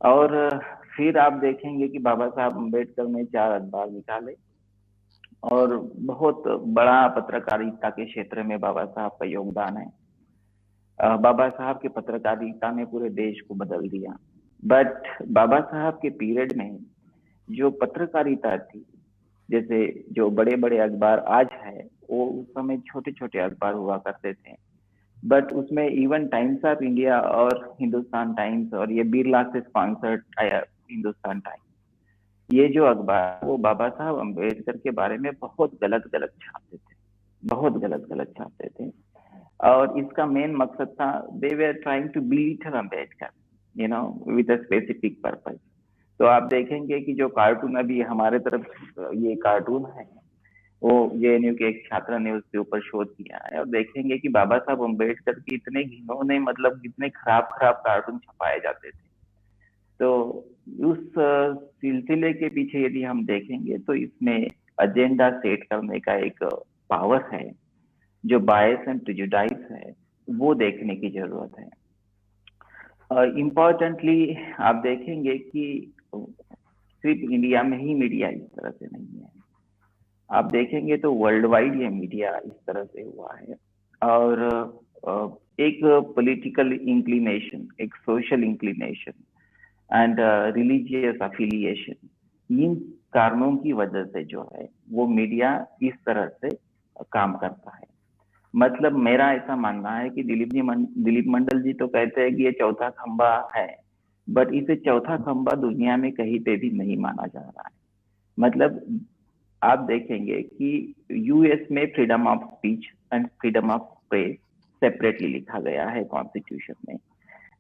और फिर आप देखेंगे कि बाबा साहब अम्बेडकर ने 4 अखबार निकाले और बहुत बड़ा पत्रकारिता के क्षेत्र में बाबा साहब का योगदान है। बाबा साहब के पत्रकारिता ने पूरे देश को बदल दिया। बट बाबा साहब के पीरियड में जो पत्रकारिता थी, जैसे जो बड़े बड़े अखबार आज है, वो उस समय छोटे छोटे अखबार हुआ करते थे। बट उसमें इवन टाइम्स ऑफ इंडिया और हिंदुस्तान टाइम्स और ये बिरला से स्पॉन्सर्ड हिंदुस्तान टाइम्स, ये जो अखबार वो बाबा साहब अम्बेडकर के बारे में बहुत गलत छापते थे, बहुत गलत छापते थे। और इसका मेन मकसद था, they were trying to belittle Ambedkar, you know, with a specific purpose. तो आप देखेंगे कि जो कार्टून अभी हमारे तरफ ये कार्टून है, वो जेएनयू के एक छात्र ने उसके ऊपर शोध किया है, और देखेंगे कि बाबा साहब अम्बेडकर की इतने घिनौने, मतलब कितने खराब कार्टून छपाए जाते थे। तो उस सिलसिले के पीछे यदि हम देखेंगे तो इसमें एजेंडा सेट करने का एक पावर है, जो बायस एंड प्रेजुडाइज है, वो देखने की जरूरत है। इम्पोर्टेंटली आप देखेंगे कि सिर्फ इंडिया में ही मीडिया इस तरह से नहीं है, आप देखेंगे तो वर्ल्ड वाइड ये मीडिया इस तरह से हुआ है। और एक पॉलिटिकल इंक्लिनेशन, एक social inclination and religious affiliation, इन कारणों की वजह से जो है वो मीडिया इस तरह से काम करता है। मतलब मेरा ऐसा मानना है कि दिलीप मंडल जी तो कहते हैं कि ये चौथा खंबा है, बट इसे चौथा खंबा दुनिया में कहीं पे भी नहीं माना जा रहा है। मतलब आप देखेंगे कि यूएस में freedom of speech and freedom of press separately लिखा गया है कॉन्स्टिट्यूशन में,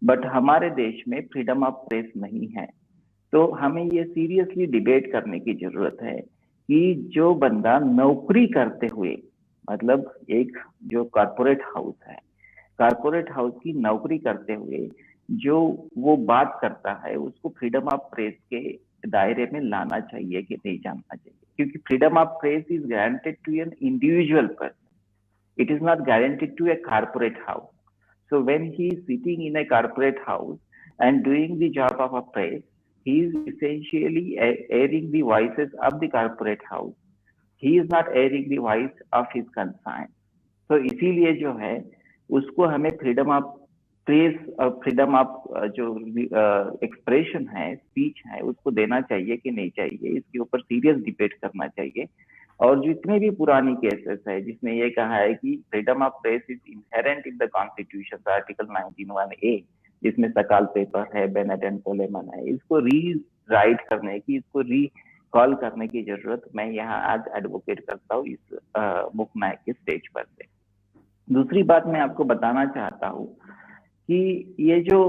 बट हमारे देश में फ्रीडम ऑफ प्रेस नहीं है। तो हमें ये सीरियसली डिबेट करने की जरूरत है कि जो बंदा नौकरी करते हुए, मतलब एक जो कॉर्पोरेट हाउस है, कॉर्पोरेट हाउस की नौकरी करते हुए जो वो बात करता है, उसको फ्रीडम ऑफ प्रेस के दायरे में लाना चाहिए कि नहीं जाना चाहिए, क्योंकि freedom of press is guaranteed to an individual person, it is not guaranteed to a corporate house. So when he is sitting in a corporate house and doing the job of a press, he is essentially airing the voices of the corporate house. He is not airing the voice of his concern. So इसीलिए जो है उसको हमें freedom of press freedom of जो expression है, speech है, उसको देना चाहिए कि नहीं चाहिए, इसके ऊपर सीरियस डिबेट करना चाहिए। और जितने भी पुरानी केसेस है जिसने ये कहा है कि freedom of press is inherent in the constitution, article 19(1)(a), जिसमें सकाल पेपर है, बेनेट एंड कोलेमन है, इसको रीराइट करने की, इसको रिकॉल करने की जरूरत मैं यहाँ आज एडवोकेट करता हूँ इस मुक नायक के स्टेज पर से। दूसरी बात मैं आपको बताना चाहता हूँ कि ये जो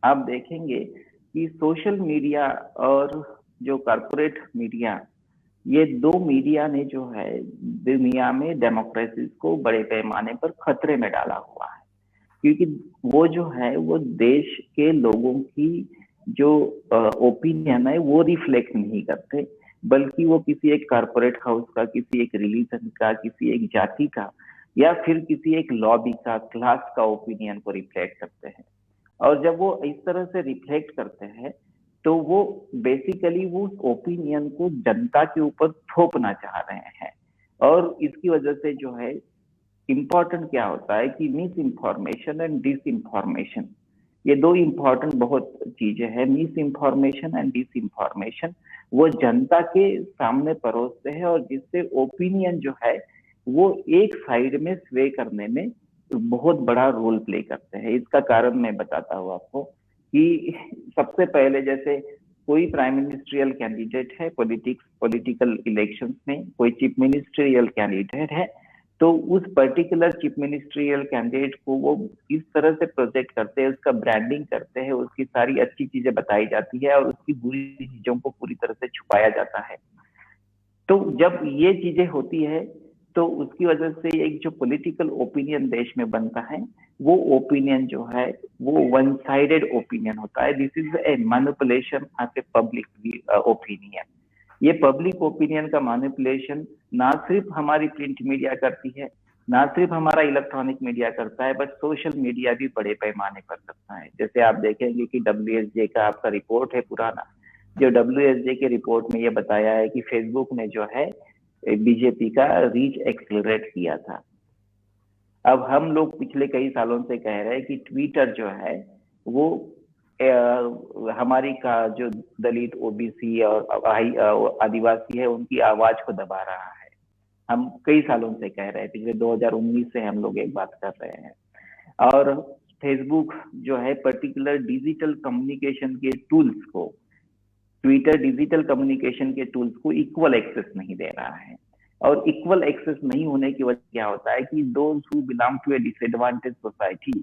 आप देखेंगे कि सोशल मीडिया और जो कॉर्पोरेट मीडिया, ये दो मीडिया ने जो है दुनिया में डेमोक्रेसी को बड़े पैमाने पर खतरे में डाला हुआ है, क्योंकि वो जो है वो देश के लोगों की जो ओपिनियन है वो रिफ्लेक्ट नहीं करते, बल्कि वो किसी एक कॉर्पोरेट हाउस का, किसी एक रिलीजन का, किसी एक जाति का, या फिर किसी एक लॉबी का, क्लास का ओपिनियन को रिफ्लेक्ट करते हैं। और जब वो इस तरह से रिफ्लेक्ट करते हैं तो वो बेसिकली वो ओपिनियन को जनता के ऊपर थोपना चाह रहे हैं। और इसकी वजह से जो है इम्पोर्टेंट क्या होता है कि misinformation and disinformation, ये दो इम्पोर्टेंट बहुत चीजें हैं। Misinformation and disinformation वो जनता के सामने परोसते हैं और जिससे ओपिनियन जो है वो एक साइड में स्वे करने में बहुत बड़ा रोल प्ले करते हैं। इसका कारण मैं बताता हूँ आपको कि सबसे पहले जैसे कोई प्राइम मिनिस्ट्रियल कैंडिडेट है पॉलिटिकल इलेक्शंस में, कोई चीफ मिनिस्ट्रियल कैंडिडेट है, तो उस पर्टिकुलर चीफ मिनिस्ट्रियल कैंडिडेट को वो इस तरह से प्रोजेक्ट करते हैं, उसका ब्रांडिंग करते हैं, उसकी सारी अच्छी चीजें बताई जाती है और उसकी बुरी चीजों को पूरी तरह से छुपाया जाता है। तो जब ये चीजें होती है तो उसकी वजह से एक जो पॉलिटिकल ओपिनियन देश में बनता है, वो ओपिनियन जो है वो वन साइडेड ओपिनियन होता है। This is a manipulation of a public opinion. ये पब्लिक ओपिनियन का मैनिपुलेशन ना सिर्फ हमारी प्रिंट मीडिया करती है, ना सिर्फ हमारा इलेक्ट्रॉनिक मीडिया करता है, बट सोशल मीडिया भी बड़े पैमाने पर करता है। जैसे आप देखेंगे कि WSJ का आपका रिपोर्ट है पुराना, जो WSJ के रिपोर्ट में ये बताया है कि फेसबुक ने जो है बीजेपी का रीच एक्सेलरेट किया था। अब हम लोग पिछले कई सालों से कह रहे हैं कि ट्विटर जो है वो हमारी का जो दलित, ओबीसी और आदिवासी है उनकी आवाज को दबा रहा है। हम कई सालों से कह रहे हैं, पिछले 2019 से हम लोग एक बात कर रहे हैं। और फेसबुक जो है पर्टिकुलर डिजिटल कम्युनिकेशन के टूल्स को, ट्विटर डिजिटल कम्युनिकेशन के टूल्स को इक्वल एक्सेस नहीं दे रहा है। और इक्वल एक्सेस नहीं होने की वजह क्या होता है कि those who belong to a disadvantage society,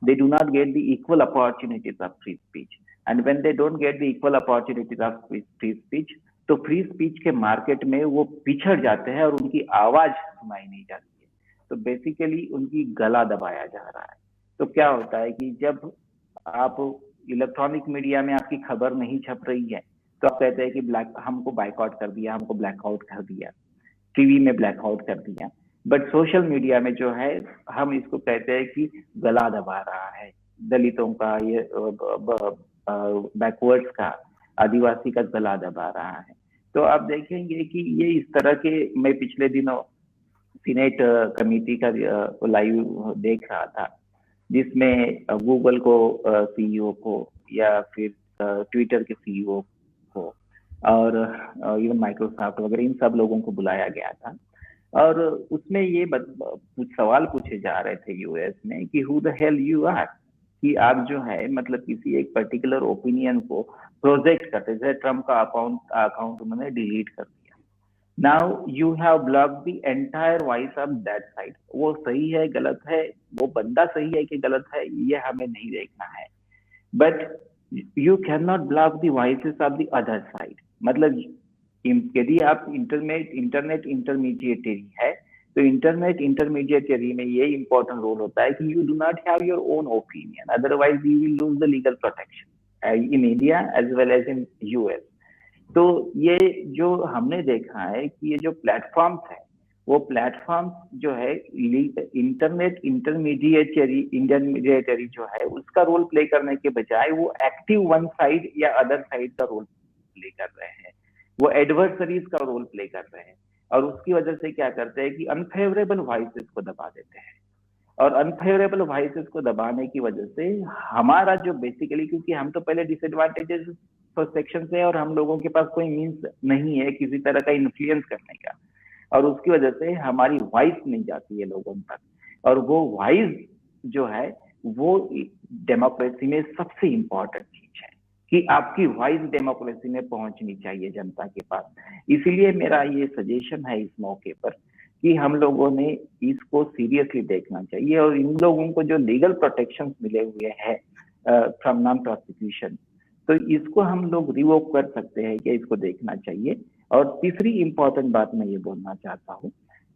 they do not get the equal opportunities of free speech, and when they don't get the equal opportunities of free speech, तो फ्री स्पीच के मार्केट में वो पिछड़ जाते हैं और उनकी आवाज सुनाई नहीं जाती है। तो बेसिकली उनकी गला दबाया जा रहा है। तो क्या होता है कि जब आप इलेक्ट्रॉनिक मीडिया में आपकी खबर नहीं छप रही है तो आप कहते हैं कि हमको बाइकआउट कर दिया, हमको ब्लैकआउट कर दिया, टीवी में ब्लैकआउट कर दिया। बट सोशल मीडिया में जो है हम इसको कहते हैं कि गला दबा रहा है, दलितों का, ये बैकवर्ड्स का, आदिवासी का गला दबा रहा है। तो आप देखेंगे कि ये इस तरह के, मैं पिछले दिनों सीनेट कमेटी का लाइव देख रहा था जिसमें गूगल को सीईओ को या फिर ट्विटर के सीईओ को और इवन माइक्रोसॉफ्ट वगैरह इन सब लोगों को बुलाया गया था। और उसमें ये सवाल पूछे जा रहे थे यूएस में कि who the hell you are, कि आप जो है मतलब किसी एक पर्टिकुलर ओपिनियन को प्रोजेक्ट करते, जैसे ट्रम्प का अकाउंट उन्होंने डिलीट कर दिया। Now you have blocked the entire voice of that side. वो सही है गलत है, वो बंदा सही है कि गलत है, ये हमें नहीं देखना है, but you can not block the voices of the other side. मतलब यदि आप इंटरनेट इंटरमीडिएटरी है तो इंटरनेट इंटरमीडिएटरी में ये इंपॉर्टेंट रोल होता है कि you do not have your own opinion, otherwise you will lose the legal protection in India as well as in US. तो ये जो हमने देखा है कि ये जो प्लेटफॉर्म्स है वो प्लेटफॉर्म्स जो है इंटरनेट इंटरमीडिएटरी जो है उसका रोल प्ले करने के बजाय वो एक्टिव वन साइड या अदर साइड का रोल प्ले कर रहे हैं, वो एडवर्सरीज का रोल प्ले कर रहे हैं। और उसकी वजह से क्या करते हैं कि अनफेवरेबल वॉइसेस को दबा देते हैं। और अनफेवरेबल वॉइसेस को दबाने की वजह से हमारा जो बेसिकली, क्योंकि हम तो पहले डिसएडवांटेजेस सेक्शन से, और हम लोगों के पास कोई मीन्स नहीं है किसी तरह का इन्फ्लुएंस करने का, और उसकी वजह से हमारी वॉइस नहीं जाती है लोगों तक। और वो वॉइस जो है वो डेमोक्रेसी में सबसे इम्पोर्टेंट चीज है कि आपकी वॉइस डेमोक्रेसी में पहुंचनी चाहिए जनता के पास। इसीलिए मेरा ये सजेशन है इस मौके पर कि हम लोगों ने इसको सीरियसली देखना चाहिए, और इन लोगों को जो लीगल प्रोटेक्शन मिले हुए हैं फ्रॉम नॉन प्रोसिक्यूशन, तो इसको हम लोग रिवोक कर सकते हैं कि इसको देखना चाहिए। और तीसरी इंपॉर्टेंट बात मैं ये बोलना चाहता हूँ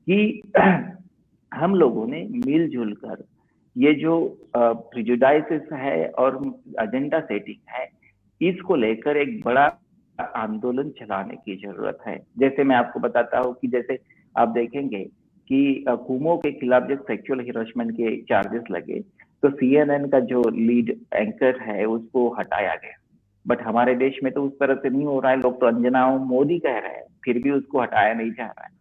कि हम लोगों ने मिलजुल कर ये जो प्रिजुडाइसेस है और एजेंडा सेटिंग है, इसको लेकर एक बड़ा आंदोलन चलाने की जरूरत है। जैसे मैं आपको बताता हूँ कि जैसे आप देखेंगे कि कुमो के खिलाफ जब सेक्सुअल हिरासमेंट के चार्जेस लगे तो CNN का जो लीड एंकर है उसको हटाया गया, बट हमारे देश में तो उस तरह से नहीं हो रहा है। लोग तो अंजना मोदी कह रहे हैं, फिर भी उसको हटाया नहीं जा रहा है।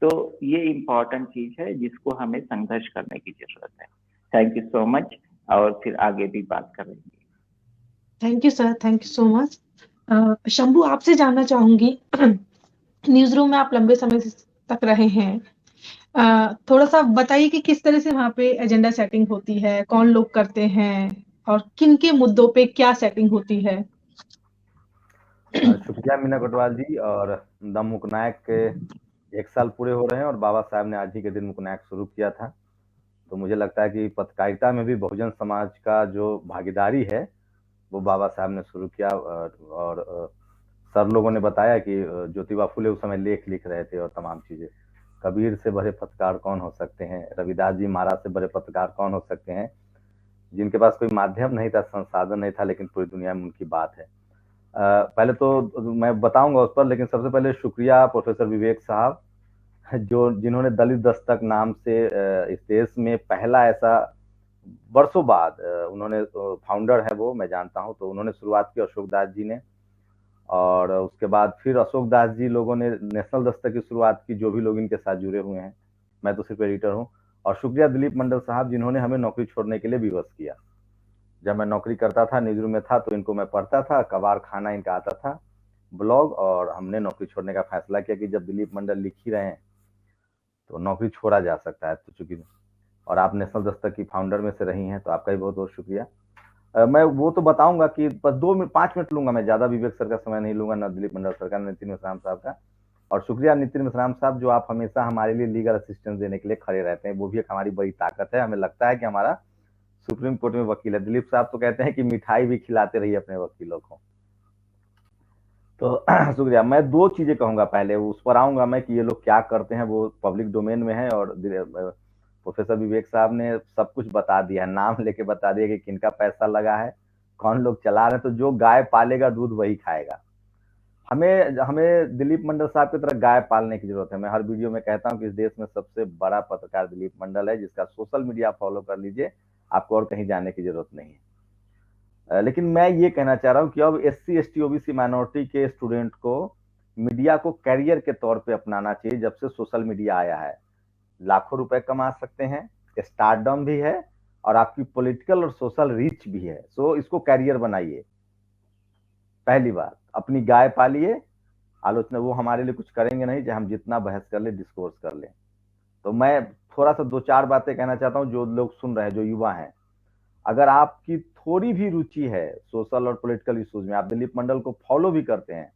तो ये इम्पोर्टेंट चीज है जिसको हमें संघर्ष करने की जरूरत है। थैंक यू सो मच, और फिर आगे भी बात करेंगे। Thank you sir, thank you so much. Shambhu, आपसे जानना चाहूंगी, न्यूज रूम में आप लंबे समय तक रहे हैं, थोड़ा सा बताइए कि किस तरह से वहाँ पे एजेंडा सेटिंग होती है, कौन लोग करते हैं और किन के मुद्दों पे क्या सेटिंग होती है। शुक्रिया मीना कोटवाल जी। और द मुकनायक के 1 साल पूरे हो रहे हैं और बाबा साहब ने आज ही के दिन मुकनायक शुरू किया था। तो मुझे लगता है कि पत्रकारिता में भी बहुजन समाज का जो भागीदारी है वो बाबा साहब ने शुरू किया। और सर लोगों ने बताया कि ज्योतिबा फुले उस समय लेख लिख रहे थे और तमाम चीजें। कबीर से बड़े पत्रकार कौन हो सकते हैं, रविदास जी महाराज से बड़े पत्रकार कौन हो सकते हैं, जिनके पास कोई माध्यम नहीं था, संसाधन नहीं था, लेकिन पूरी दुनिया में उनकी बात है। पहले तो मैं बताऊंगा उस पर, लेकिन सबसे पहले शुक्रिया प्रोफेसर विवेक साहब, जिन्होंने दलित दस्तक नाम से इस देश में पहला ऐसा, वर्षों बाद उन्होंने, फाउंडर है वो, मैं जानता हूं, तो उन्होंने शुरुआत की अशोक दास जी ने, और उसके बाद फिर अशोक दास जी लोगों ने नेशनल दस्तक की शुरुआत की, जो भी लोग इनके साथ जुड़े हुए हैं, मैं तो सिर्फ एडिटर हूं। और शुक्रिया दिलीप मंडल साहब, जिन्होंने हमें नौकरी छोड़ने के लिए विवश किया। जब मैं नौकरी करता था, न्यूज रूम में था, तो इनको मैं पढ़ता था, कबार खाना इनका आता था ब्लॉग, और हमने नौकरी छोड़ने का फैसला किया कि जब दिलीप मंडल लिख ही रहे हैं तो नौकरी छोड़ा जा सकता है। तो चूंकि, और आप नेशनल दस्तक की फाउंडर में से रही हैं, तो आपका भी बहुत बहुत शुक्रिया। मैं वो तो बताऊंगा कि बस 5 मिनट लूंगा मैं, ज्यादा विवेक सर का समय नहीं लूंगा, न दिलीप मंडल सर का, न नितिन मिश्राम साहब का। और शुक्रिया नितिन मिश्राम साहब, जो आप हमेशा हमारे लिए लीगल असिस्टेंस देने के लिए खड़े रहते हैं, वो भी एक हमारी बड़ी ताकत है। हमें लगता है कि हमारा सुप्रीम कोर्ट में वकील है। दिलीप साहब तो कहते हैं कि मिठाई भी खिलाते रहिए अपने वकीलों को। तो शुक्रिया। मैं 2 चीजें कहूंगा, पहले उस पर आऊंगा मैं कि ये लोग क्या करते हैं, वो पब्लिक डोमेन में है, और प्रोफेसर विवेक साहब ने सब कुछ बता दिया, नाम लेके बता दिया कि किनका पैसा लगा है, कौन लोग चला रहे हैं। तो जो गाय पालेगा दूध वही खाएगा। हमें दिलीप मंडल साहब की तरह गाय पालने की जरूरत है। मैं हर वीडियो में कहता हूं कि इस देश में सबसे बड़ा पत्रकार दिलीप मंडल है, जिसका सोशल मीडिया फॉलो कर लीजिए, आपको और कहीं जाने की जरूरत नहीं है। लेकिन मैं ये कहना चाह रहा हूं कि अब SC ST OBC माइनॉरिटी के स्टूडेंट को मीडिया को कैरियर के तौर पे अपनाना चाहिए। जब से सोशल मीडिया आया है, लाखों रुपए कमा सकते हैं, स्टारडम भी है, और आपकी पॉलिटिकल और सोशल रीच भी है। सो इसको कैरियर बनाइए। पहली बात, अपनी गाय पालिए। आलोचना वो हमारे लिए कुछ करेंगे नहीं, चाहे हम जितना बहस कर ले, डिस्कोर्स कर ले। तो मैं थोड़ा सा 2-4 बातें कहना चाहता हूं, जो लोग सुन रहे हैं, जो युवा हैं, अगर आपकी थोड़ी भी रुचि है सोशल और पॉलिटिकल इश्यूज में, आप दिलीप मंडल को फॉलो भी करते हैं,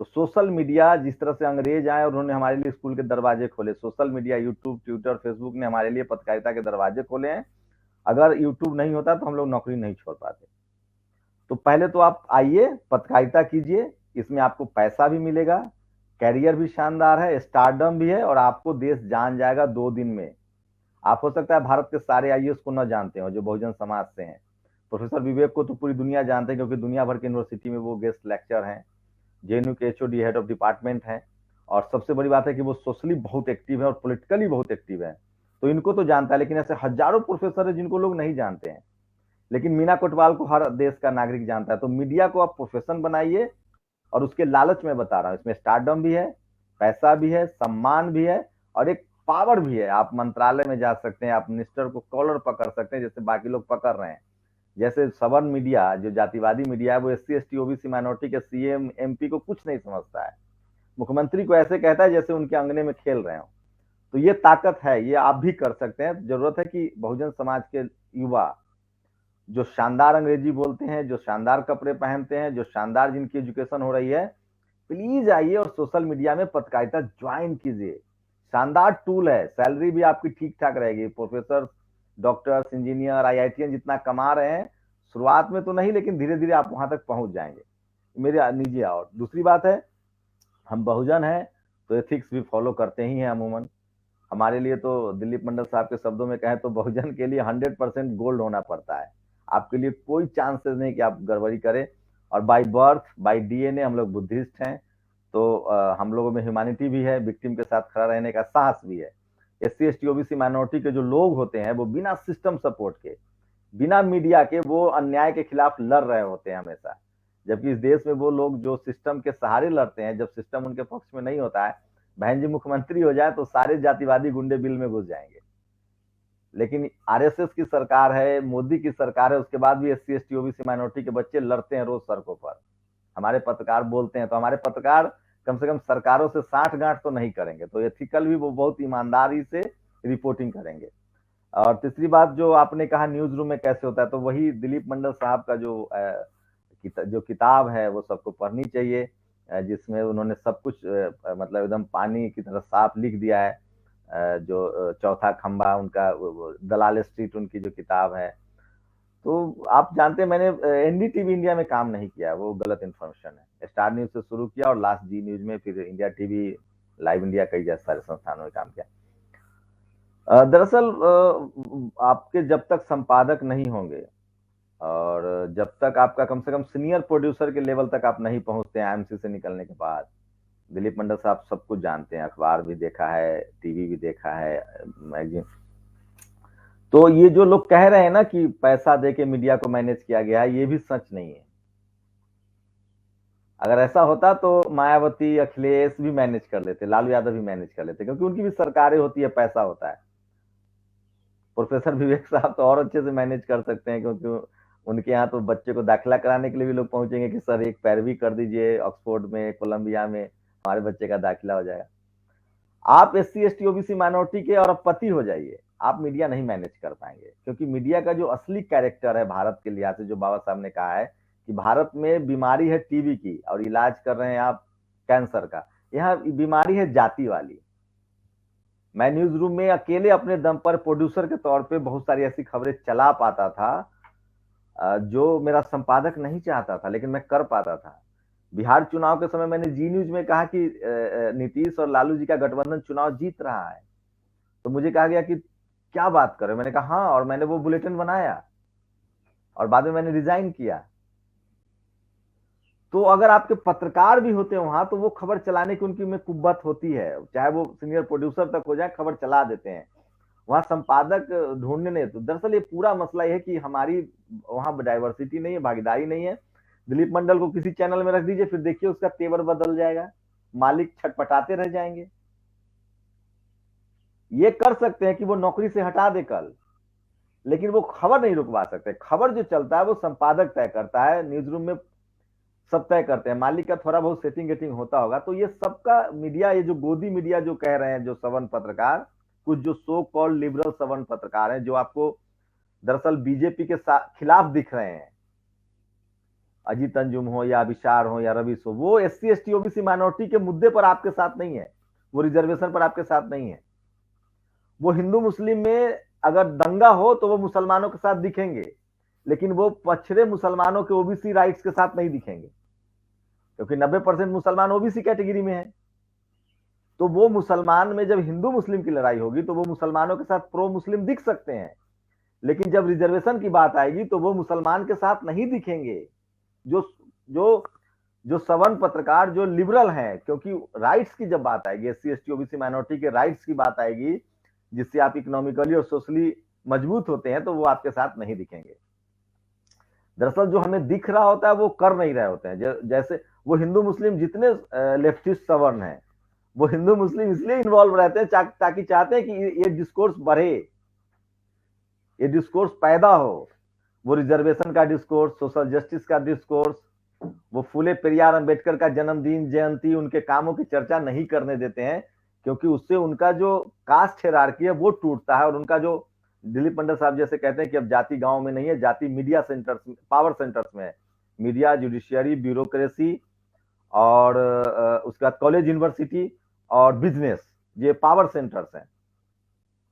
तो सोशल मीडिया, जिस तरह से अंग्रेज आए और उन्होंने हमारे लिए स्कूल के दरवाजे खोले, social media, YouTube, Twitter, Facebook ने हमारे लिए पत्रकारिता के दरवाजे खोले हैं। अगर यूट्यूब नहीं होता तो हम लोग नौकरी नहीं छोड़ पाते। तो पहले तो आप आइए, पत्रकारिता कीजिए, इसमें आपको पैसा भी मिलेगा, कैरियर भी शानदार है, स्टारडम भी है, और आपको देश जान जाएगा 2 दिन में। आप हो सकता है भारत के सारे IAS को न जानते हो, जो बहुजन समाज से हैं। प्रोफेसर विवेक को तो पूरी दुनिया जानते हैं, क्योंकि दुनिया भर की यूनिवर्सिटी में वो गेस्ट लेक्चर हैं, JNU के HOD, हेड ऑफ डिपार्टमेंट हैं। और सबसे बड़ी बात है कि वो सोशली बहुत एक्टिव है और पॉलिटिकली बहुत एक्टिव है, तो इनको तो जानता है। लेकिन ऐसे हजारों प्रोफेसर है जिनको लोग नहीं जानते हैं, लेकिन मीना कोटवाल को हर देश का नागरिक जानता है। तो मीडिया को आप प्रोफेशन बनाइए, और उसके लालच में बता रहा हूं, इसमें स्टारडम भी है, पैसा भी है, सम्मान भी है, और एक पावर भी है, आप मंत्रालय में जा सकते हैं, आप मिनिस्टर को कॉलर पकड़ सकते हैं जैसे बाकी लोग पकड़ रहे हैं। जैसे सवर्ण मीडिया जो जातिवादी मीडिया है वो SC ST OBC माइनॉरिटी के CM MP को कुछ नहीं समझता है, मुख्यमंत्री को ऐसे कहता है जैसे उनके अंगने में खेल रहे हो। तो ये ताकत है, ये आप भी कर सकते हैं। जरूरत है कि बहुजन समाज के युवा जो शानदार अंग्रेजी बोलते हैं, जो शानदार कपड़े पहनते हैं, जो शानदार जिनकी एजुकेशन हो रही है, प्लीज आइए और सोशल मीडिया में पत्रकारिता ज्वाइन कीजिए। शानदार टूल है, सैलरी भी आपकी ठीक ठाक रहेगी। प्रोफेसर, डॉक्टर्स, इंजीनियर, IITian जितना कमा रहे हैं, शुरुआत में तो नहीं लेकिन धीरे धीरे आप वहां तक पहुंच जाएंगे, मेरे निजी। और दूसरी बात है, हम बहुजन हैं तो एथिक्स भी फॉलो करते ही हैं अमूमन। हमारे लिए तो दिलीप मंडल साहब के शब्दों में कहें तो बहुजन के लिए 100% गोल्ड होना पड़ता है। आपके लिए कोई चांसेस नहीं कि आप गड़बड़ी करें। और बाय बर्थ, बाय DNA हम लोग बुद्धिस्ट हैं, तो हम लोगों में ह्यूमैनिटी भी है, विक्टिम के साथ खड़ा रहने का साहस भी है। SC ST OBC माइनॉरिटी के जो लोग होते हैं वो बिना सिस्टम सपोर्ट के, बिना मीडिया के, वो अन्याय के खिलाफ लड़ रहे होते हैं हमेशा। जबकि इस देश में वो लोग जो सिस्टम के सहारे लड़ते हैं, जब सिस्टम उनके पक्ष में नहीं होता है, बहन जी मुख्यमंत्री हो जाए तो सारे जातिवादी गुंडे बिल में घुस जाएंगे। लेकिन RSS की सरकार है, मोदी की सरकार है, उसके बाद भी SC ST OBC माइनॉरिटी के बच्चे लड़ते हैं रोज सड़कों पर। हमारे पत्रकार बोलते हैं तो हमारे पत्रकार कम से कम सरकारों से 60 गांठ तो नहीं करेंगे, तो एथिकल भी वो बहुत ईमानदारी से रिपोर्टिंग करेंगे। और तीसरी बात जो आपने कहा न्यूज रूम में कैसे होता है, तो वही दिलीप मंडल साहब का जो किताब है वो सबको पढ़नी चाहिए, जिसमें उन्होंने सब कुछ मतलब एकदम पानी की तरह साफ लिख दिया है। जो चौथा खंबा उनका, दलाल स्ट्रीट उनकी जो किताब है। तो आप जानते हैं मैंने NDTV इंडिया में काम नहीं किया, वो गलत इन्फॉर्मेशन है। स्टार न्यूज से शुरू किया और लास्ट जी न्यूज में, फिर इंडिया TV, लाइव इंडिया, कई जैसे सारे संस्थानों में काम किया। दरअसल आपके जब तक संपादक नहीं होंगे और जब तक आपका कम से कम सीनियर प्रोड्यूसर के लेवल तक आप नहीं पहुंचते हैं IMC से निकलने के बाद, दिलीप मंडल साहब सब कुछ जानते हैं, अखबार भी देखा है, TV भी देखा है, मैगजीन। तो ये जो लोग कह रहे हैं ना कि पैसा देके मीडिया को मैनेज किया गया है, ये भी सच नहीं है। अगर ऐसा होता तो मायावती, अखिलेश भी मैनेज कर लेते, लालू यादव भी मैनेज कर लेते, क्योंकि उनकी भी सरकारें होती है, पैसा होता है। प्रोफेसर विवेक साहब तो और अच्छे से मैनेज कर सकते हैं, क्योंकि उनके यहाँ तो बच्चे को दाखिला कराने के लिए भी लोग पहुंचेंगे कि सर एक पैरवी कर दीजिए, ऑक्सफोर्ड में, कोलंबिया में हमारे बच्चे का दाखिला हो जाएगा। आप SC ST OBC माइनॉरिटी के और पति हो जाइए, आप मीडिया नहीं मैनेज कर पाएंगे, क्योंकि मीडिया का जो असली कैरेक्टर है भारत के लिहाज से, जो बाबा साहब ने कहा है कि भारत में बीमारी है टीबी की और इलाज कर रहे हैं आप कैंसर का, यहाँ बीमारी है जाति वाली। मैं न्यूज रूम में अकेले अपने दम पर प्रोड्यूसर के तौर पे बहुत सारी ऐसी खबरें चला पाता था जो मेरा संपादक नहीं चाहता था, लेकिन मैं कर पाता था। बिहार चुनाव के समय मैंने जी न्यूज में कहा कि नीतीश और लालू जी का गठबंधन चुनाव जीत रहा है, तो मुझे कहा गया कि क्या बात कर रहे हो, मैंने कहा हाँ, और मैंने वो बुलेटिन बनाया और बाद में मैंने रिजाइन किया। तो अगर आपके पत्रकार भी होते हैं वहां, तो वो खबर चलाने की उनकी में कुव्वत होती है, चाहे वो सीनियर प्रोड्यूसर तक हो जाए, खबर चला देते हैं। वहां संपादक ढूंढने नहीं। तो दरअसल ये पूरा मसला यह है कि हमारी वहां डाइवर्सिटी नहीं है, भागीदारी नहीं है। दिलीप मंडल को किसी चैनल में रख दीजिए, फिर देखिए उसका तेवर बदल जाएगा, मालिक छटपटाते रह जाएंगे। ये कर सकते हैं कि वो नौकरी से हटा दे कल, लेकिन वो खबर नहीं रुकवा सकते। खबर जो चलता है वो संपादक तय करता है, न्यूज रूम में सब तय करते हैं, मालिक का थोड़ा बहुत सेटिंग गेटिंग होता होगा। तो ये सबका मीडिया, ये जो गोदी मीडिया जो कह रहे हैं, जो सवर्ण पत्रकार, कुछ जो सो कॉल्ड लिबरल सवर्ण पत्रकार हैं, जो आपको दरअसल बीजेपी के खिलाफ दिख रहे हैं, अजीत अंजुम हो या अभिसार हो या रविश हो, वो SC ST OBC माइनॉरिटी के मुद्दे पर आपके साथ नहीं है, वो रिजर्वेशन पर आपके साथ नहीं है। वो हिंदू मुस्लिम में अगर दंगा हो तो वो मुसलमानों के साथ दिखेंगे, लेकिन वो पछड़े मुसलमानों के OBC राइट्स के साथ नहीं दिखेंगे, क्योंकि 90% मुसलमान OBC कैटेगरी में है। तो वो मुसलमान में जब हिंदू मुस्लिम की लड़ाई होगी तो वो मुसलमानों के साथ प्रो मुस्लिम दिख सकते हैं, लेकिन जब रिजर्वेशन की बात आएगी तो वो मुसलमान के साथ नहीं दिखेंगे। जो जो जो सवर्ण पत्रकार जो लिबरल हैं, क्योंकि राइट्स की जब बात आएगी, SC ST OBC माइनॉरिटी के राइट्स की बात आएगी, जिससे आप इकोनॉमिकली और सोशली मजबूत होते हैं, तो वो आपके साथ नहीं दिखेंगे। दरअसल जो हमें दिख रहा होता है वो कर नहीं रहे होते हैं। जैसे वो हिंदू मुस्लिम जितने लेफ्टिस्ट सवर्ण हैं, वो हिंदू मुस्लिम इसलिए इन्वॉल्व रहते हैं ताकि चाहते हैं कि ये डिस्कोर्स बढ़े, ये डिस्कोर्स पैदा हो, वो रिजर्वेशन का डिस्कोर्स, सोशल जस्टिस का डिस्कोर्स, वो फूले पेरियार अंबेडकर का जन्मदिन, जयंती, उनके कामों की चर्चा नहीं करने देते हैं, क्योंकि उससे उनका जो कास्ट हिरार्की है वो टूटता है, और उनका जो दिलीप मंडल साहब जैसे कहते हैं कि अब जाति गांव में नहीं है, जाति मीडिया सेंटर्स, पावर सेंटर्स में है। मीडिया, जुडिशियरी, ब्यूरोक्रेसी और उसके बाद कॉलेज, यूनिवर्सिटी और बिजनेस, ये पावर सेंटर्स हैं,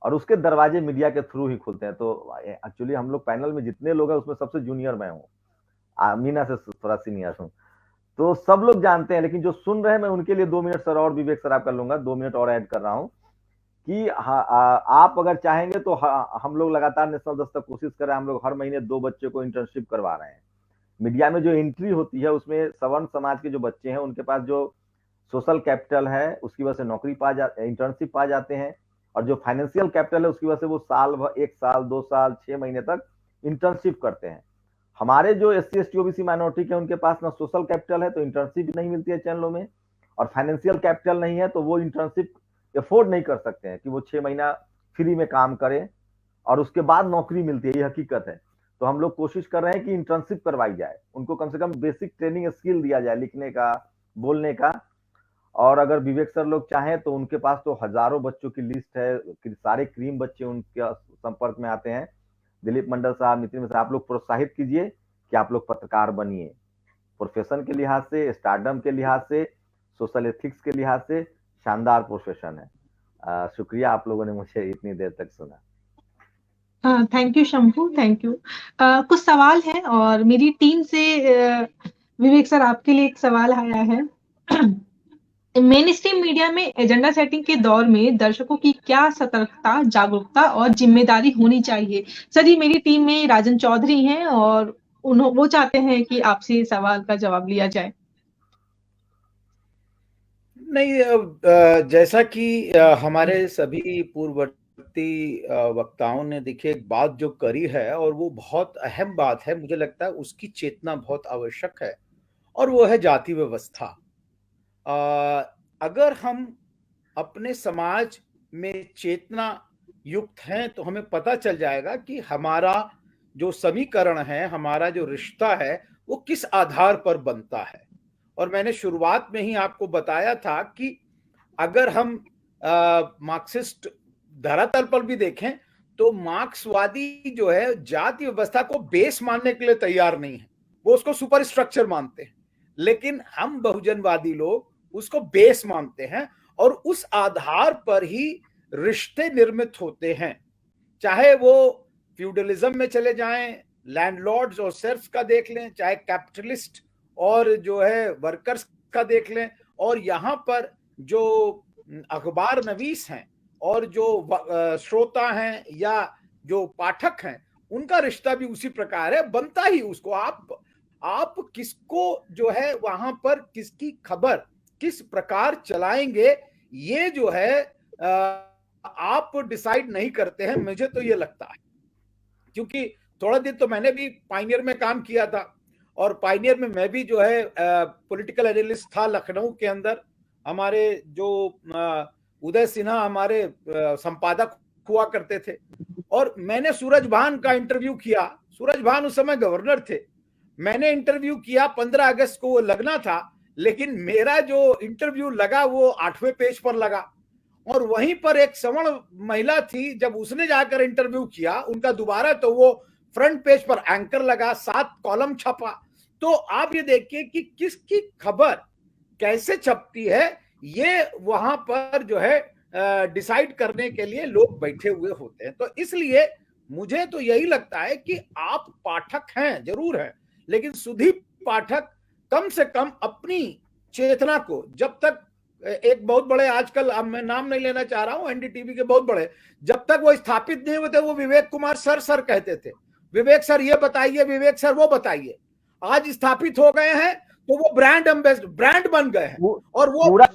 और उसके दरवाजे मीडिया के थ्रू ही खुलते हैं। तो एक्चुअली हम लोग पैनल में जितने लोग हैं उसमें सबसे जूनियर मैं हूँ, मीना से थोड़ा सीनियर हूँ, तो सब लोग जानते हैं। लेकिन जो सुन रहे हैं, मैं उनके लिए 2 मिनट सर और विवेक सर आप कर लूंगा, 2 मिनट और ऐड कर रहा हूँ कि आप अगर चाहेंगे तो हम लोग लगातार नेशनल दस्तक कोशिश कर रहे हैं। हम लोग हर महीने 2 बच्चे को इंटर्नशिप करवा रहे हैं। मीडिया में जो एंट्री होती है उसमें सवर्ण समाज के जो बच्चे हैं उनके पास जो सोशल कैपिटल है उसकी वजह से नौकरी इंटर्नशिप पा जाते हैं, और जो फाइनेंशियल कैपिटल है उसकी वजह से वो साल भर, 1 साल, 2 साल, 6 महीने तक इंटर्नशिप करते हैं। हमारे जो SC ST OBC माइनॉरिटी के उनके पास ना सोशल कैपिटल है तो इंटर्नशिप नहीं मिलती है चैनलों में, और फाइनेंशियल कैपिटल नहीं है तो वो इंटर्नशिप अफोर्ड नहीं कर सकते हैं कि वो 6 महीना फ्री में काम करें और उसके बाद नौकरी मिलती है, ये हकीकत है। तो हम लोग कोशिश कर रहे हैं कि इंटर्नशिप करवाई जाए, उनको कम से कम बेसिक ट्रेनिंग स्किल दिया जाए, लिखने का, बोलने का। और अगर विवेक सर लोग चाहें तो उनके पास तो हजारों बच्चों की लिस्ट है, सारे क्रीम बच्चे उनके संपर्क में आते हैं। दिलीप मंडल साहब, नितिन मिश्रा, आप लोग प्रोत्साहित कीजिए कि आप लोग पत्रकार बनिए। प्रोफेशन के लिहाज से, स्टारडम के लिहाज से, सोशल एथिक्स के लिहाज से शानदार प्रोफेशन है। शुक्रिया आप लोगों ने मुझे इतनी देर तक सुना। Thank you Shambhu, thank you. कुछ सवाल है और मेरी टीम से विवेक सर आपके लिए एक सवाल आया है। मेन स्ट्रीम मीडिया में एजेंडा सेटिंग के दौर में दर्शकों की क्या सतर्कता, जागरूकता और जिम्मेदारी होनी चाहिए? सर, ये मेरी टीम में राजन चौधरी हैं और वो चाहते हैं कि आपसे सवाल का जवाब लिया जाए। नहीं, जैसा कि हमारे सभी पूर्ववर्ती वक्ताओं ने देखिए एक बात जो करी है और वो बहुत अहम बात है, मुझे लगता है उसकी चेतना बहुत आवश्यक है, और वो है जाति व्यवस्था। अगर हम अपने समाज में चेतना युक्त हैं तो हमें पता चल जाएगा कि हमारा जो समीकरण है, हमारा जो रिश्ता है, वो किस आधार पर बनता है। और मैंने शुरुआत में ही आपको बताया था कि अगर हम मार्क्सिस्ट धरातल पर भी देखें तो मार्क्सवादी जो है जाति व्यवस्था को बेस मानने के लिए तैयार नहीं है, वो उसको सुपर स्ट्रक्चर मानते हैं। लेकिन हम बहुजनवादी लोग उसको बेस मानते हैं और उस आधार पर ही रिश्ते निर्मित होते हैं, चाहे वो फ्यूडलिज्म में चले जाएं, लैंडलॉर्ड्स और सर्फ्स का देख लें, चाहे कैपिटलिस्ट और जो है वर्कर्स का देख लें, और यहाँ पर जो अखबार नवीस हैं और जो श्रोता हैं या जो पाठक हैं, उनका रिश्ता भी उसी प्रकार है, बनता ही उसको। आप किसको जो है वहां पर किसकी खबर किस प्रकार चलाएंगे, ये जो है आप डिसाइड नहीं करते हैं, मुझे तो ये लगता है। क्योंकि थोड़ा दिन तो मैंने भी पायनियर में काम किया था, और पायनियर में मैं भी जो है पॉलिटिकल एनालिस्ट था लखनऊ के अंदर। हमारे जो उदय सिन्हा हमारे संपादक हुआ करते थे, और मैंने सूरज भान का इंटरव्यू किया। सूरज भान उस समय गवर्नर थे। मैंने इंटरव्यू किया, 15 अगस्त को वो लगना था, लेकिन मेरा जो इंटरव्यू लगा वो 8वें पेज पर लगा। और वहीं पर एक सवर्ण महिला थी, जब उसने जाकर इंटरव्यू किया उनका दोबारा, तो वो फ्रंट पेज पर एंकर लगा, 7 कॉलम छपा। तो आप ये देखिए कि किसकी खबर कैसे छपती है, ये वहां पर जो है डिसाइड करने के लिए लोग बैठे हुए होते हैं। तो इसलिए मुझे तो यही लगता है कि आप पाठक हैं, जरूर हैं, लेकिन सुधी पाठक कम से कम अपनी चेतना को, जब तक एक बहुत बड़े, आजकल अब मैं नाम नहीं लेना चाह रहा हूं, NDTV के बहुत बड़े, जब तक वो स्थापित नहीं हुए थे वो विवेक कुमार सर कहते थे, विवेक सर ये बताइए, विवेक सर वो बताइए। आज स्थापित हो गए हैं तो वो ब्रांड एम्बेसडर, ब्रांड बन गए हैं। और वो पूरा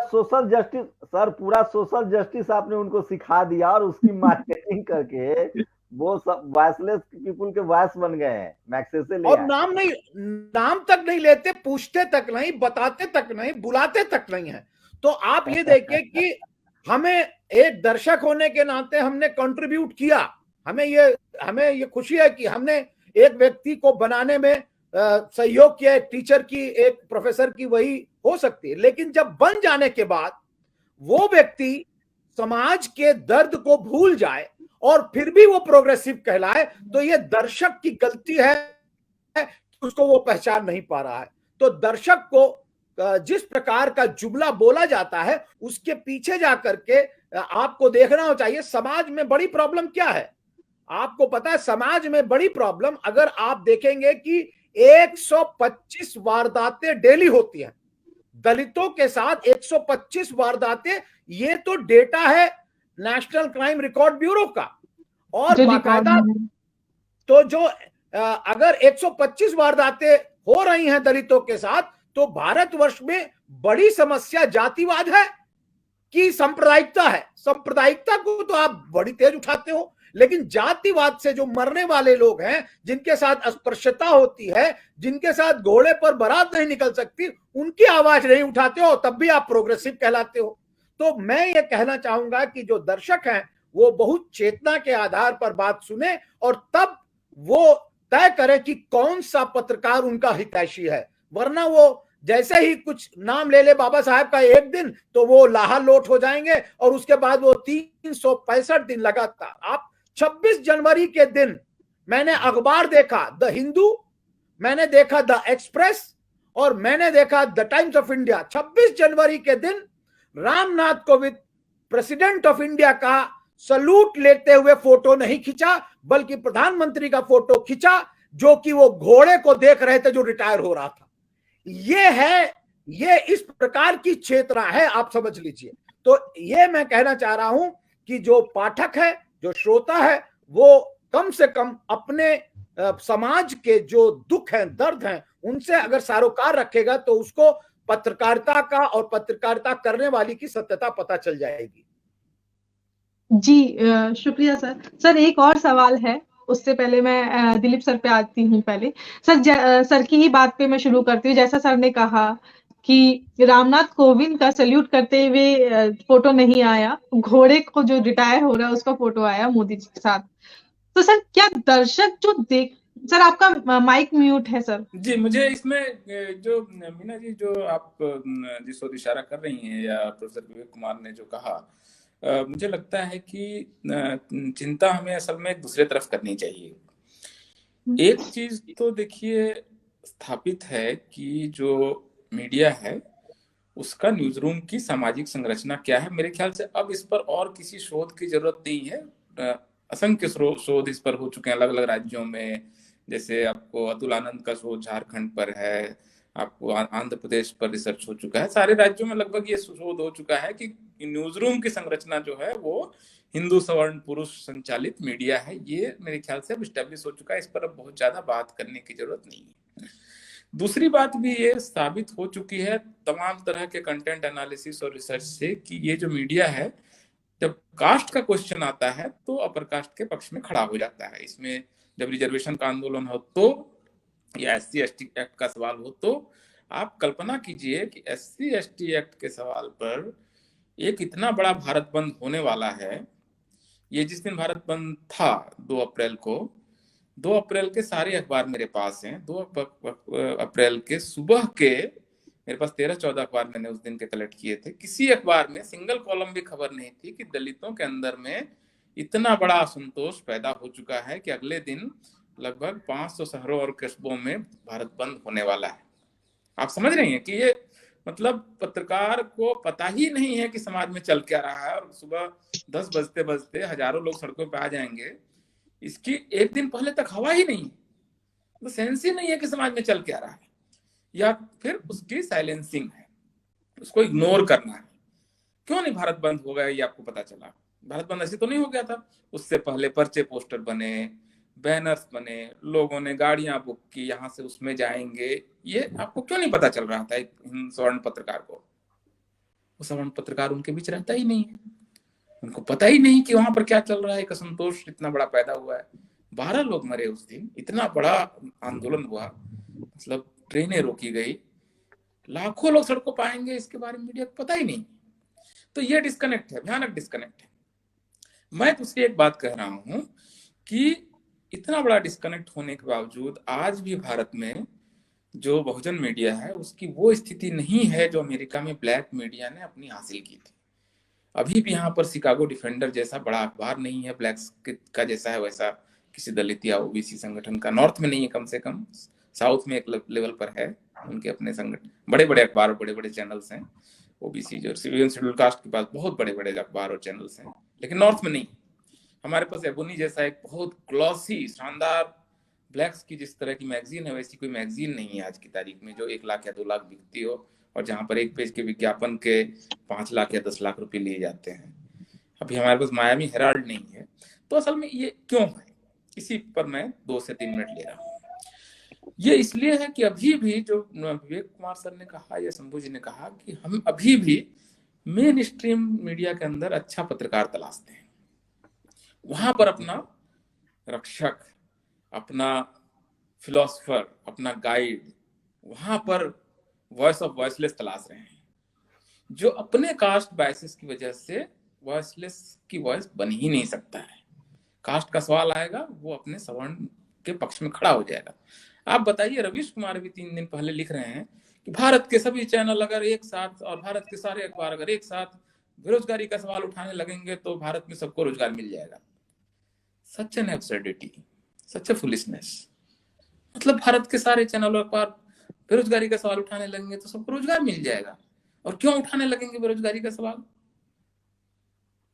सोशल जस्टिस सर, पूरा सोशल जस्टिस आपने उनको सिखा दिया, और उसकी मार्केटिंग करके वो सब वॉइसलेस पीपुल के वॉइस बन गए हैं, मैक्सेस से ले। और नाम तक नहीं लेते, पूछते तक नहीं, बताते तक नहीं, बुलाते तक नहीं है। तो आप ये देखिए कि हमें एक दर्शक होने के नाते हमने कंट्रीब्यूट किया, हमें ये खुशी है कि हमने एक व्यक्ति को बनाने में सहयोग किया, एक टीचर की, एक प्रोफेसर की, वही हो सकती है। लेकिन जब बन जाने के बाद वो व्यक्ति समाज के दर्द को भूल जाए और फिर भी वो प्रोग्रेसिव कहलाए, तो ये दर्शक की गलती है, उसको वो पहचान नहीं पा रहा है। तो दर्शक को जिस प्रकार का जुमला बोला जाता है उसके पीछे जाकर के आपको देखना चाहिए समाज में बड़ी प्रॉब्लम क्या है। आपको पता है समाज में बड़ी प्रॉब्लम, अगर आप देखेंगे कि 125 वारदातें डेली होती हैं दलितों के साथ, 125 वारदातें, ये तो डेटा है नेशनल क्राइम रिकॉर्ड ब्यूरो का। और बाकायदा तो जो अगर 125 वारदातें हो रही हैं दलितों के साथ, तो भारतवर्ष में बड़ी समस्या जातिवाद है कि सांप्रदायिकता है। सांप्रदायिकता को तो आप बड़ी तेज उठाते हो, लेकिन जातिवाद से जो मरने वाले लोग हैं, जिनके साथ अस्पृश्यता होती है, जिनके साथ घोड़े पर बारात नहीं निकल सकती, उनकी आवाज नहीं उठाते हो, तब भी आप प्रोग्रेसिव कहलाते हो। तो मैं ये कहना चाहूंगा कि जो दर्शक हैं वो बहुत चेतना के आधार पर बात सुने और तब वो तय करें कि कौन सा पत्रकार उनका हितैषी है। वरना वो जैसे ही कुछ नाम ले बाबा साहब का एक दिन, तो वो लाहा लोट हो जाएंगे और उसके बाद वो 365 दिन लगातार। आप 26 जनवरी के दिन मैंने अखबार देखा, द हिंदू, मैंने देखा द एक्सप्रेस और मैंने देखा द टाइम्स ऑफ इंडिया। 26 जनवरी के दिन Ramnath Kovind president of India का सलूट लेते हुए फोटो नहीं खींचा, बल्कि प्रधानमंत्री का फोटो खींचा, जो कि वो घोड़े को देख रहे थे जो रिटायर हो रहा था। ये इस प्रकार की चेतना है, आप समझ लीजिए। तो ये मैं कहना चाह रहा हूं कि जो पाठक है, जो श्रोता है, वो कम से कम अपने समाज के जो दुख हैं, दर्द हैं, उनसे अगर सरोकार रखेगा तो उसको पत्रकारिता का और पत्रकारिता करने वाली की सत्यता पता चल जाएगी। जी शुक्रिया सर। सर एक और सवाल है, उससे पहले मैं दिलीप सर पे आती हूँ। पहले सर सर की ही बात पे मैं शुरू करती हूँ। जैसा सर ने कहा कि रामनाथ कोविंद का सल्यूट करते हुए फोटो नहीं आया, घोड़े को जो रिटायर हो रहा है उसका फोटो आया मोदी जी के साथ। तो सर क्या दर्शक जो देख, सर आपका माइक म्यूट है सर। जी, मुझे इसमें जो मीना जी, जो आप जिस ओर इशारा कर रही हैं, या प्रोफेसर विवेक कुमार ने जो कहा, मुझे लगता है कि चिंता हमें असल में दूसरे तरफ करनी चाहिए। एक चीज तो देखिए स्थापित है कि जो मीडिया है उसका न्यूज रूम की सामाजिक संरचना क्या है। मेरे ख्याल से अब इस पर और किसी शोध की जरूरत नहीं है। असंख्य शोध इस पर हो चुके हैं अलग अलग राज्यों में। जैसे आपको अतुल आनंद का शोध झारखंड पर है, आपको आंध्र प्रदेश पर रिसर्च हो चुका है, सारे राज्यों में लगभग ये शोध हो चुका है कि न्यूज रूम की संरचना जो है वो हिंदू सवर्ण पुरुष संचालित मीडिया है। ये मेरे ख्याल से अब स्टैब्लिश हो चुका है, इस पर अब बहुत ज्यादा बात करने की जरूरत नहीं है। दूसरी बात भी ये साबित हो चुकी है तमाम तरह के कंटेंट एनालिसिस और रिसर्च से कि ये जो मीडिया है, जब कास्ट का क्वेश्चन आता है तो अपर कास्ट के पक्ष में खड़ा हो जाता है। इसमें जब रिजर्वेशन का आंदोलन हो तो, या SC ST एक्ट का सवाल हो तो, आप कल्पना कीजिए कि SC ST एक्ट के सवाल पर एक इतना बड़ा भारत बंद होने वाला है। ये जिस दिन भारत बंद था 2 अप्रैल को, 2 अप्रैल के सारे अखबार मेरे पास हैं। 2 अप्रैल के सुबह के मेरे पास 13-14 अखबार मैंने उस दिन के कलेक्ट किए थे। किसी अखबार में सिंगल कॉलम भी खबर नहीं थी कि दलितों के अंदर में इतना बड़ा असंतोष पैदा हो चुका है कि अगले दिन लगभग 500 शहरों और कस्बों में भारत बंद होने वाला है। आप समझ रही हैं कि ये मतलब पत्रकार को पता ही नहीं है कि समाज में चल क्या रहा है, और सुबह 10 बजते बजते हजारों लोग सड़कों पे आ जाएंगे, इसकी एक दिन पहले तक हवा ही नहीं, तो सेंस ही नहीं है कि समाज में चल क्या रहा है, या फिर उसकी साइलेंसिंग है, उसको इग्नोर करना है। क्यों नहीं भारत बंद हो गया ये आपको पता चला? भारत बंद ऐसे तो नहीं हो गया था, उससे पहले पर्चे पोस्टर बने, बैनर्स बने, लोगों ने गाड़ियां बुक की, यहाँ से उसमें जाएंगे। ये आपको क्यों नहीं पता चल रहा था एक सवर्ण पत्रकार को? वो सवर्ण पत्रकार उनके बीच रहता ही नहीं है, उनको पता ही नहीं कि वहां पर क्या चल रहा है। एक असंतोष इतना बड़ा पैदा हुआ है, 12 लोग मरे उस दिन, इतना बड़ा आंदोलन हुआ, मतलब ट्रेनें रोकी गई, लाखों लोग सड़कों पर आएंगे, इसके बारे में मीडिया को पता ही नहीं। तो ये डिस्कनेक्ट है, भयानक डिस्कनेक्ट है। मैं तुझसे एक बात कह रहा हूं कि इतना बड़ा डिस्कनेक्ट होने के बावजूद आज भी भारत में जो बहुजन मीडिया है उसकी वो स्थिति नहीं है जो अमेरिका में ब्लैक मीडिया ने अपनी हासिल की थी। अभी भी यहाँ पर शिकागो डिफेंडर जैसा बड़ा अखबार नहीं है, ब्लैक्स का जैसा है वैसा किसी दलित या ओबीसी संगठन का नॉर्थ में नहीं है, कम से कम साउथ में एक लेवल पर है उनके अपने संगठन, बड़े बड़े अखबार और बड़े बड़े चैनल्स हैं। ओबीसी जो सिविलियन शेड्यूल कास्ट के पास बहुत बड़े बड़े अखबार और चैनल्स हैं, लेकिन नॉर्थ में नहीं। हमारे पास एबोनी जैसा एक बहुत ग्लॉसी शानदार ब्लैक्स की जिस तरह की मैगजीन है वैसी कोई मैगजीन नहीं है आज की तारीख में जो 1 लाख या 2 लाख बिकती हो और जहां पर एक पेज के विज्ञापन के 5 लाख या 10 लाख रुपए लिए जाते हैं। अभी हमारे पास मायामी हेराल्ड नहीं है। तो असल में ये क्यों है, इसी पर मैं 2 से 3 मिनट ले रहा हूँ। ये इसलिए है कि अभी भी जो विवेक कुमार सर ने कहा या शंभू जी ने कहा कि हम अभी भी मेन स्ट्रीम मीडिया के अंदर अच्छा पत्रकार तलाशते हैं, वहां पर अपना रक्षक, अपना फिलोसफर, अपना गाइड, वहां पर वॉइस ऑफ वॉइसलेस तलाश रहे हैं जो अपने कास्ट बायसेस की वजह से वॉइसलेस की वॉइस बन ही नहीं सकता है। कास्ट का सवाल आएगा वो अपने सवर्ण के पक्ष में खड़ा हो जाएगा। आप बताइए, रवीश कुमार भी 3 दिन पहले लिख रहे हैं कि भारत के सभी चैनल अगर एक साथ और भारत के सारे अखबार अगर एक साथ बेरोजगारी का सवाल उठाने लगेंगे तो भारत में सबको रोजगार मिल जाएगा। Such an absurdity, such A foolishness. मतलब भारत के सारे चैनल और अखबार बेरोजगारी का सवाल उठाने लगेंगे तो सबको रोजगार मिल जाएगा। और क्यों उठाने लगेंगे बेरोजगारी का सवाल,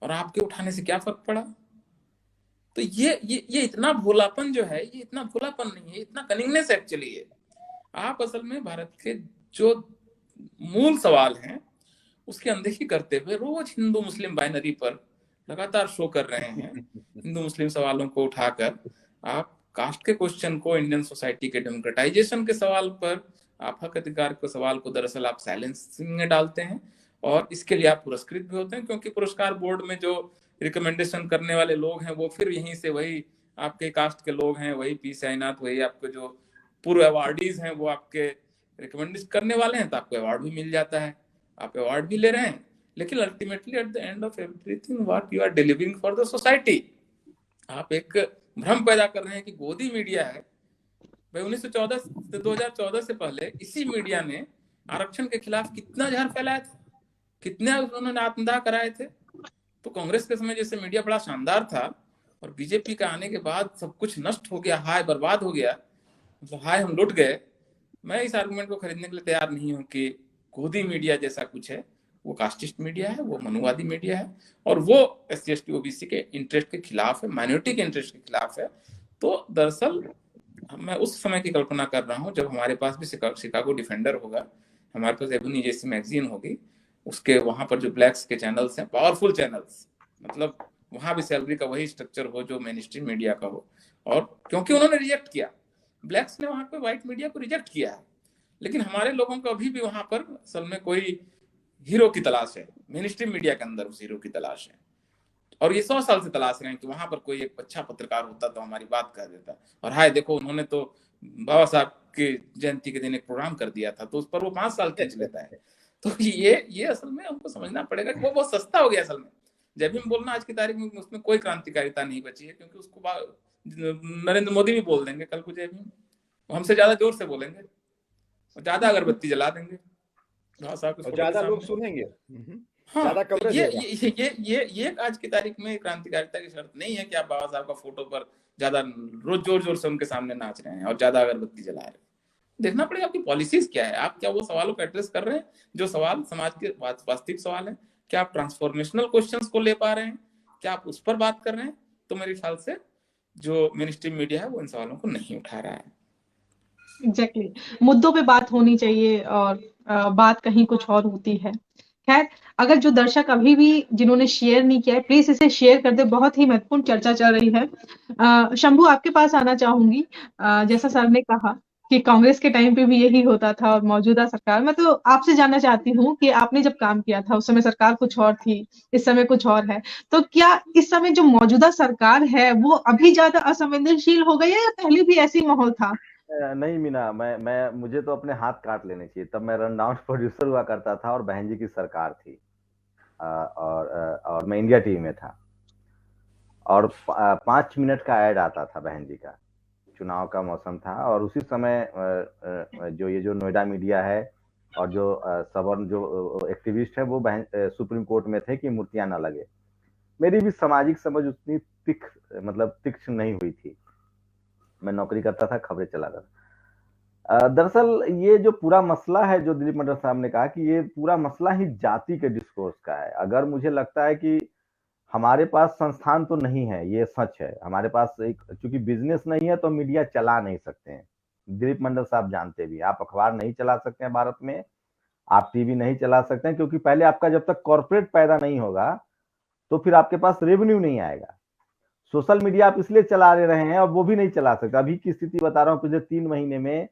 और आपके उठाने से क्या फर्क पड़ा? तो ये इतना भोलापन जो है, ये इतना भोलापन नहीं है, इतना कनिंगनेस एक्चुअली है। आप असल में भारत के जो मूल सवाल हैं उसकी अनदेखी करते हुए रोज हिंदू मुस्लिम बाइनरी पर लगातार शो कर रहे हैं। हिंदू मुस्लिम सवालों को उठाकर आप कास्ट के क्वेश्चन को, इंडियन सोसाइटी के डेमोक्रेटाइजेशन के सवाल पर, आप हक अधिकार के सवाल को दरअसल आप साइलेंसिंग में डालते हैं और इसके लिए आप पुरस्कृत भी होते हैं, क्योंकि पुरस्कार बोर्ड में जो रिकमेंडेशन करने वाले लोग हैं वो फिर यहीं से वही आपके कास्ट के लोग हैं, वही पी साईनाथ, वही आपके जो पूर्व अवार्डीज हैं वो आपके रिकमेंड करने वाले हैं, तो आपको अवार्ड भी मिल जाता है, आप अवार्ड भी ले रहे हैं। लेकिन ultimately at the end of everything what you are delivering for the society, आप एक भ्रम पैदा कर रहे हैं कि गोदी मीडिया है। भाई 2014 से पहले इसी मीडिया ने आरक्षण के खिलाफ कितना जहर फैलाया था, कितने उन्होंने आत्मदाह कराए थे। तो कांग्रेस के समय जैसे मीडिया बड़ा शानदार था और बीजेपी का आने के बाद सब कुछ नष्ट हो गया, हाय बर्बाद हो गया, मतलब हाय हम लुट गए। मैं इस आर्गुमेंट को खरीदने के लिए तैयार नहीं हूं कि गोदी मीडिया जैसा कुछ है। वो कास्टिस्ट मीडिया है, वो मनुवादी मीडिया है और वो SC ST OBC के इंटरेस्ट के खिलाफ है, माइनॉरिटी के इंटरेस्ट के खिलाफ है। तो दरअसल मैं उस समय की कल्पना कर रहा हूँ जब हमारे पास भी शिकागो डिफेंडर होगा, हमारे पास एबोनी जैसी मैगजीन होगी, उसके वहां पर जो ब्लैक्स के चैनल्स हैं, पावरफुल चैनल्स, मतलब वहां भी सैलरी का वही स्ट्रक्चर हो जो मेन स्ट्रीम मीडिया का हो। और क्योंकि उन्होंने रिजेक्ट किया, ब्लैक्स ने वहां पे व्हाइट मीडिया को रिजेक्ट किया है, लेकिन हमारे लोगों को अभी भी वहां पर असल में कोई हीरो की तलाश है, मेन स्ट्रीम मीडिया के अंदर उस हीरो की तलाश है। और ये 100 साल से तलाश रहे हैं कि वहां पर कोई एक अच्छा पत्रकार होता तो हमारी बात कर देता। और हाय देखो, उन्होंने तो बाबा साहब की जयंती के दिन एक प्रोग्राम कर दिया था, तो उस पर वो 5 साल खींच लेता है। तो ये असल में हमको समझना पड़ेगा कि वो बहुत सस्ता हो गया। असल में जय भीम बोलना आज की तारीख में उसमें कोई क्रांतिकारिता नहीं बची है, क्योंकि उसको नरेंद्र मोदी भी बोल देंगे कल को जय भीम, हमसे ज्यादा जोर से बोलेंगे और ज्यादा अगरबत्ती जला देंगे, ज्यादा लोग सुनेंगे। हाँ, ज्यादा कवरेज ये आज की तारीख में क्रांतिकारिता की शर्त नहीं है कि आप बाबा साहब का फोटो पर ज्यादा रोज जोर जोर से उनके सामने नाच रहे हैं और ज्यादा अगरबत्ती जला रहे हैं। देखना पड़ेगा आपकी पॉलिसीज क्या है, आप क्या वो सवालों को एड्रेस कर रहे हैं जो सवाल समाज के वास्तविक सवाल है, क्या आप ट्रांसफॉर्मेशनल क्वेश्चंस को ले पा रहे हैं, क्या आप उस पर बात कर रहे हैं? तो मेरे ख्याल से जो मेन स्ट्रीम मीडिया है वो इन सवालों को नहीं उठा रहा है। एग्जैक्टली, मुद्दों पे बात होनी चाहिए और बात कहीं कुछ और होती है। खैर, अगर जो दर्शक अभी भी जिन्होंने शेयर नहीं किया है, प्लीज इसे शेयर कर दे, बहुत ही महत्वपूर्ण चर्चा चल रही है। शंभू, आपके पास आना चाहूंगी। जैसा सर ने कहा कि कांग्रेस के टाइम पे भी यही होता था और मौजूदा सरकार, मैं तो आपसे जानना चाहती हूँ कि आपने जब काम किया था उस समय सरकार कुछ और थी, इस समय कुछ और है, तो क्या इस समय जो मौजूदा सरकार है वो अभी ज्यादा असंवेदनशील हो गई है या पहले भी ऐसी माहौल था? नहीं मीना, मैं मुझे तो अपने हाथ काट लेने चाहिए। तब मैं रनडाउन प्रोड्यूसर हुआ करता था और बहन जी की सरकार थी। और मैं इंडिया टीवी में था और 5 मिनट का ऐड आता था बहन जी का। चुनाव का मौसम था और उसी समय जो ये जो नोएडा मीडिया है और जो सवर्ण जो एक्टिविस्ट है वो बहन सुप्रीम कोर्ट में थे कि मूर्तियां ना लगे। मेरी भी सामाजिक समझ उतनी तीक्ष्ण नहीं हुई थी। मैं नौकरी करता था, खबरें चलाता था। दरअसल ये जो पूरा मसला है जो दिलीप मंडल साहब ने कहा कि ये पूरा मसला ही जाति के डिस्कोर्स का है। अगर मुझे लगता है कि हमारे पास संस्थान तो नहीं है, ये सच है। हमारे पास एक चूंकि बिजनेस नहीं है तो मीडिया चला नहीं सकते हैं। दिलीप मंडल साहब जानते भी, आप अखबार नहीं चला सकते हैं भारत में, आप टीवी नहीं चला सकते हैं, क्योंकि पहले आपका जब तक कॉर्पोरेट पैदा नहीं होगा तो फिर आपके पास रेवेन्यू नहीं आएगा। सोशल मीडिया आप इसलिए चला ले रहे हैं और वो भी नहीं चला सकते। अभी की स्थिति बता रहा हूँ, पिछले 3 महीने में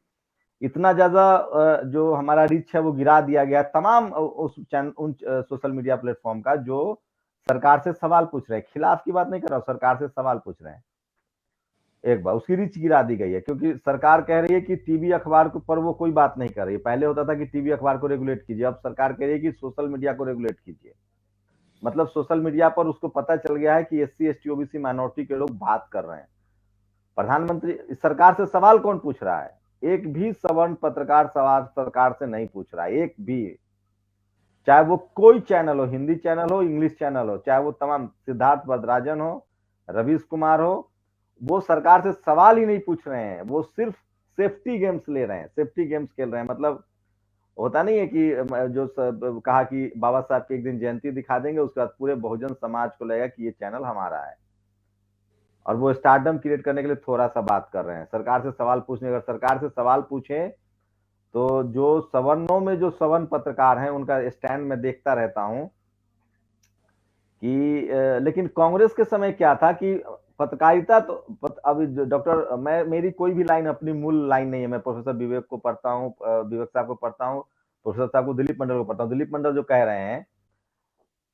इतना ज्यादा जो हमारा रीच है वो गिरा दिया गया तमाम उस उन सोशल मीडिया प्लेटफॉर्म का जो सरकार से सवाल पूछ रहे हैं। खिलाफ की बात नहीं कर रहा हूं, सरकार से सवाल पूछ रहे हैं। एक बार उसकी रीच गिरा दी गई है क्योंकि सरकार कह रही है कि टीवी अखबार पर वो कोई बात नहीं कर रही है। पहले होता था कि टीवी अखबार को रेगुलेट कीजिए, अब सरकार कह रही है कि सोशल मीडिया को रेगुलेट कीजिए। मतलब सोशल मीडिया पर उसको पता चल गया है कि SC ST OBC माइनॉरिटी के लोग बात कर रहे हैं। प्रधानमंत्री सरकार से सवाल कौन पूछ रहा है? एक भी सवर्ण पत्रकार सवाल सरकार से नहीं पूछ रहा है, एक भी। चाहे वो कोई चैनल हो, हिंदी चैनल हो, इंग्लिश चैनल हो, चाहे वो तमाम सिद्धार्थ वदराजन हो, रवीश कुमार हो, वो सरकार से सवाल ही नहीं पूछ रहे हैं। वो सिर्फ सेफ्टी गेम्स ले रहे हैं, सेफ्टी गेम्स खेल रहे हैं। मतलब होता नहीं है कि जो कहा कि बाबा साहब की एक दिन जयंती दिखा देंगे, उसके बाद पूरे बहुजन समाज को लगेगा कि ये चैनल हमारा है, और वो स्टारडम क्रिएट करने के लिए थोड़ा सा बात कर रहे हैं। सरकार से सवाल पूछने, अगर सरकार से सवाल पूछे तो जो सवर्णों में जो सवर्ण पत्रकार हैं उनका स्टैंड में देखता रहता हूं कि लेकिन कांग्रेस के समय क्या था कि पत्रकारिता तो अभी डॉक्टर, मैं मेरी कोई भी लाइन अपनी मूल लाइन नहीं है। मैं प्रोफेसर विवेक को पढ़ता हूँ, विवेक साहब को पढ़ता हूँ, प्रोफेसर साहब को, दिलीप मंडल को पढ़ता हूँ। दिलीप मंडल जो कह रहे हैं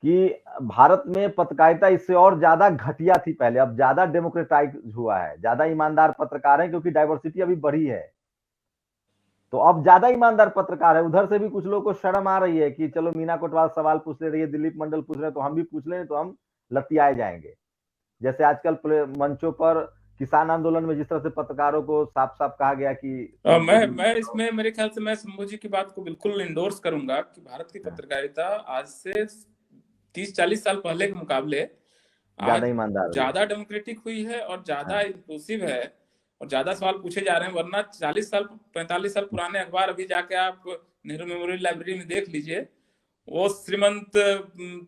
कि भारत में पत्रकारिता इससे और ज्यादा घटिया थी पहले, अब ज्यादा डेमोक्रेटाइज हुआ है, ज्यादा ईमानदार पत्रकार हैं क्योंकि डाइवर्सिटी अभी बढ़ी है। तो अब ज्यादा ईमानदार पत्रकार है। उधर से भी कुछ लोगों को शर्म आ रही है कि चलो मीना कोटवाल सवाल पूछ ले रही है, दिलीप मंडल पूछ रहे हैं तो हम भी पूछ लें, तो हम लतियाए जाएंगे। जैसे आजकल मंचों पर किसान आंदोलन में जिस तरह से पत्रकारों को साफ साफ कहा गया कि मैं इसमें मेरे ख्याल से मैं शंभू जी की बात को बिल्कुल इंडोर्स करूंगा कि भारत की पत्रकारिता आज से 30-40 साल पहले के मुकाबले ज्यादा ईमानदार, ज्यादा डेमोक्रेटिक हुई है और ज्यादा इंक्लूसिव है और ज्यादा सवाल पूछे जा रहे हैं। वरना 40 साल 45 साल पुराने अखबार अभी जाके आप नेहरू मेमोरियल लाइब्रेरी में देख लीजिए, वो श्रीमंत